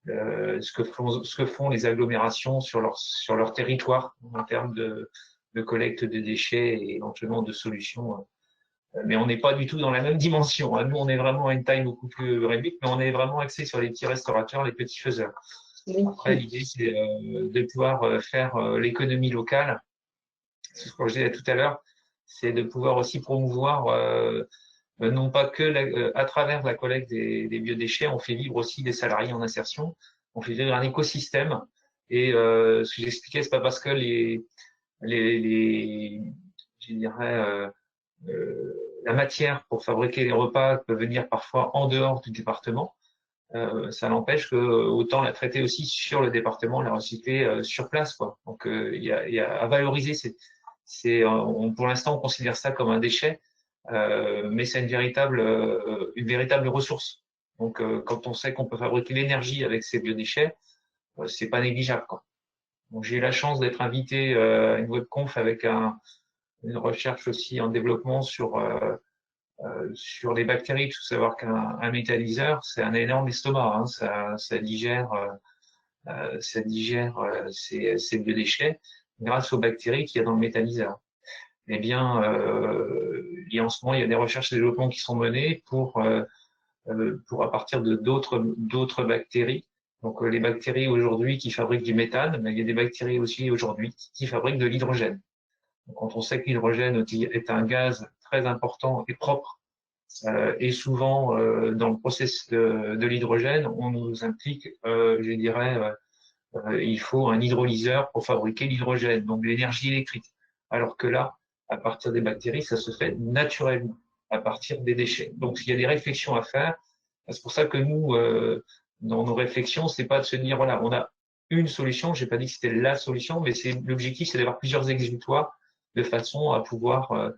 ce que font les agglomérations sur leur territoire en termes de collecte de déchets et éventuellement de solutions. Mais on n'est pas du tout dans la même dimension. Nous, on est vraiment à une taille beaucoup plus réduite, mais on est vraiment axé sur les petits restaurateurs, les petits faiseurs. Après, l'idée, c'est de pouvoir faire l'économie locale. C'est ce que je disais tout à l'heure, c'est de pouvoir aussi promouvoir, non pas que à travers la collecte des biodéchets, on fait vivre aussi des salariés en insertion, on fait vivre un écosystème. Et ce que j'expliquais, c'est pas parce que je dirais, la matière pour fabriquer les repas peut venir parfois en dehors du département. Ça n'empêche que autant la traiter aussi sur le département, la recycler sur place, quoi. Donc il y a à valoriser. Pour l'instant, on considère ça comme un déchet, mais c'est une véritable ressource. Donc quand on sait qu'on peut fabriquer l'énergie avec ces biodéchets, c'est pas négligeable, quoi. Donc j'ai eu la chance d'être invité à une webconf avec une recherche aussi en développement sur les bactéries. Il faut savoir qu'un méthaniseur, c'est un énorme estomac, hein. Ça digère ces biodéchets grâce aux bactéries qu'il y a dans le méthaniseur. Eh bien, en ce moment, il y a des recherches et développements qui sont menées pour à partir de d'autres bactéries. Donc, les bactéries aujourd'hui qui fabriquent du méthane, mais il y a des bactéries aussi aujourd'hui qui fabriquent de l'hydrogène. Donc, quand on sait que l'hydrogène est un gaz très important et propre, et souvent dans le processus de l'hydrogène, on nous implique, je dirais, il faut un hydrolyseur pour fabriquer l'hydrogène, donc l'énergie électrique. Alors que là, à partir des bactéries, ça se fait naturellement, à partir des déchets. Donc il y a des réflexions à faire. C'est pour ça que nous, dans nos réflexions, c'est pas de se dire voilà, on a une solution. J'ai pas dit que c'était la solution, mais l'objectif, c'est d'avoir plusieurs exécutoires de façon à pouvoir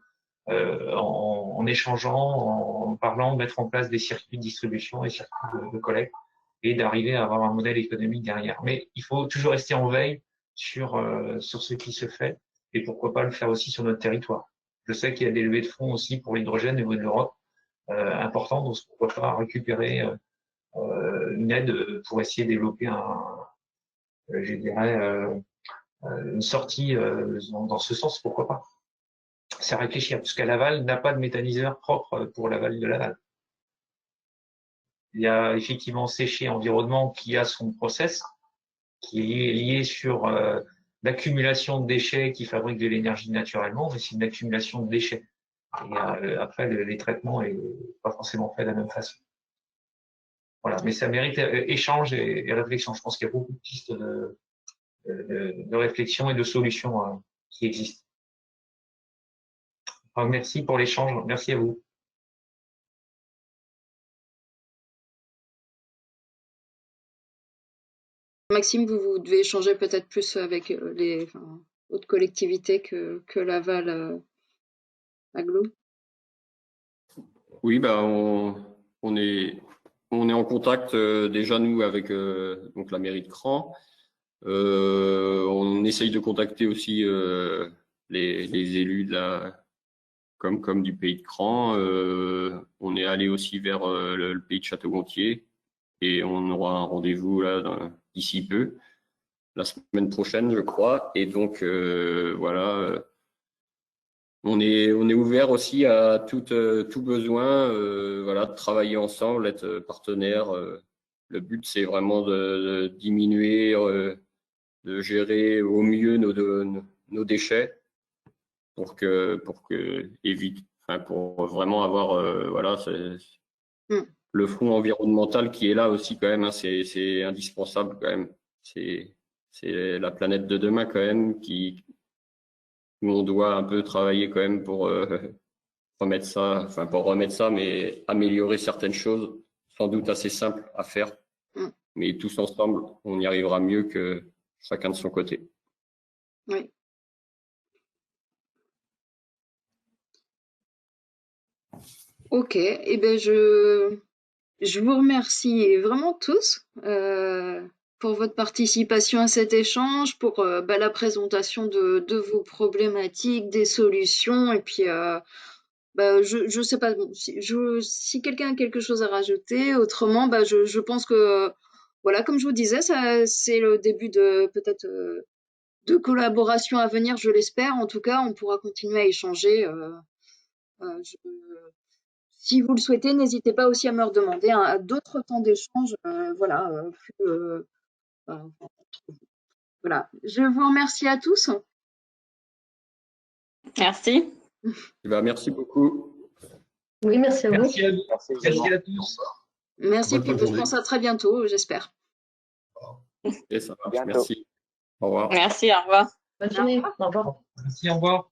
en échangeant, en parlant, mettre en place des circuits de distribution et circuits de collecte et d'arriver à avoir un modèle économique derrière. Mais il faut toujours rester en veille sur ce qui se fait et pourquoi pas le faire aussi sur notre territoire. Je sais qu'il y a des levées de fonds aussi pour l'hydrogène au niveau de l'Europe. important. Donc, pourquoi pas récupérer une aide pour essayer de développer je dirais, une sortie dans ce sens, pourquoi pas. C'est à réfléchir, parce qu'à Laval n'a pas de méthaniseur propre pour la vallée de Laval. Il y a effectivement Séché Environnement qui a son process, qui est lié sur l'accumulation de déchets qui fabrique de l'énergie naturellement, mais c'est une accumulation de déchets. Et après, les traitements n'est pas forcément fait de la même façon. Voilà, mais ça mérite échange et réflexion. Je pense qu'il y a beaucoup de pistes de réflexion et de solutions qui existent. Alors, merci pour l'échange. Merci à vous. Maxime, vous devez échanger peut-être plus avec les autres collectivités que Laval Aglo. Oui, bah on est en contact déjà nous avec donc la mairie de Cran. On essaye de contacter aussi les élus de comme du pays de Cran. On est allé aussi vers le pays de Château-Gontier et on aura un rendez-vous là d'ici peu, la semaine prochaine, je crois. Et donc voilà. On est ouvert aussi à tout besoin, voilà, de travailler ensemble, être partenaire. Le but, c'est vraiment de diminuer, de gérer au mieux nos déchets pour vraiment avoir, voilà, le front environnemental qui est là aussi quand même. Hein, c'est indispensable quand même. C'est la planète de demain quand même où on doit un peu travailler quand même pour remettre ça, enfin pas remettre ça, mais améliorer certaines choses, sans doute assez simples à faire. Mais tous ensemble, on y arrivera mieux que chacun de son côté. Oui. Ok, eh ben je vous remercie vraiment tous pour votre participation à cet échange, pour la présentation de vos problématiques, des solutions, et puis je sais pas si quelqu'un a quelque chose à rajouter. Autrement, je pense que voilà, comme je vous disais, ça c'est le début de peut-être de collaboration à venir, je l'espère. En tout cas, on pourra continuer à échanger. Si vous le souhaitez, n'hésitez pas aussi à me redemander d'autres temps d'échange. Voilà, voilà. Je vous remercie à tous. Merci. Merci beaucoup. Oui, merci à vous. Merci à vous. Merci à tous. Merci, puis je pense à très bientôt, j'espère. Et ça marche, merci. Au revoir. Merci, au revoir. Bonne journée. Au revoir. Merci, au revoir.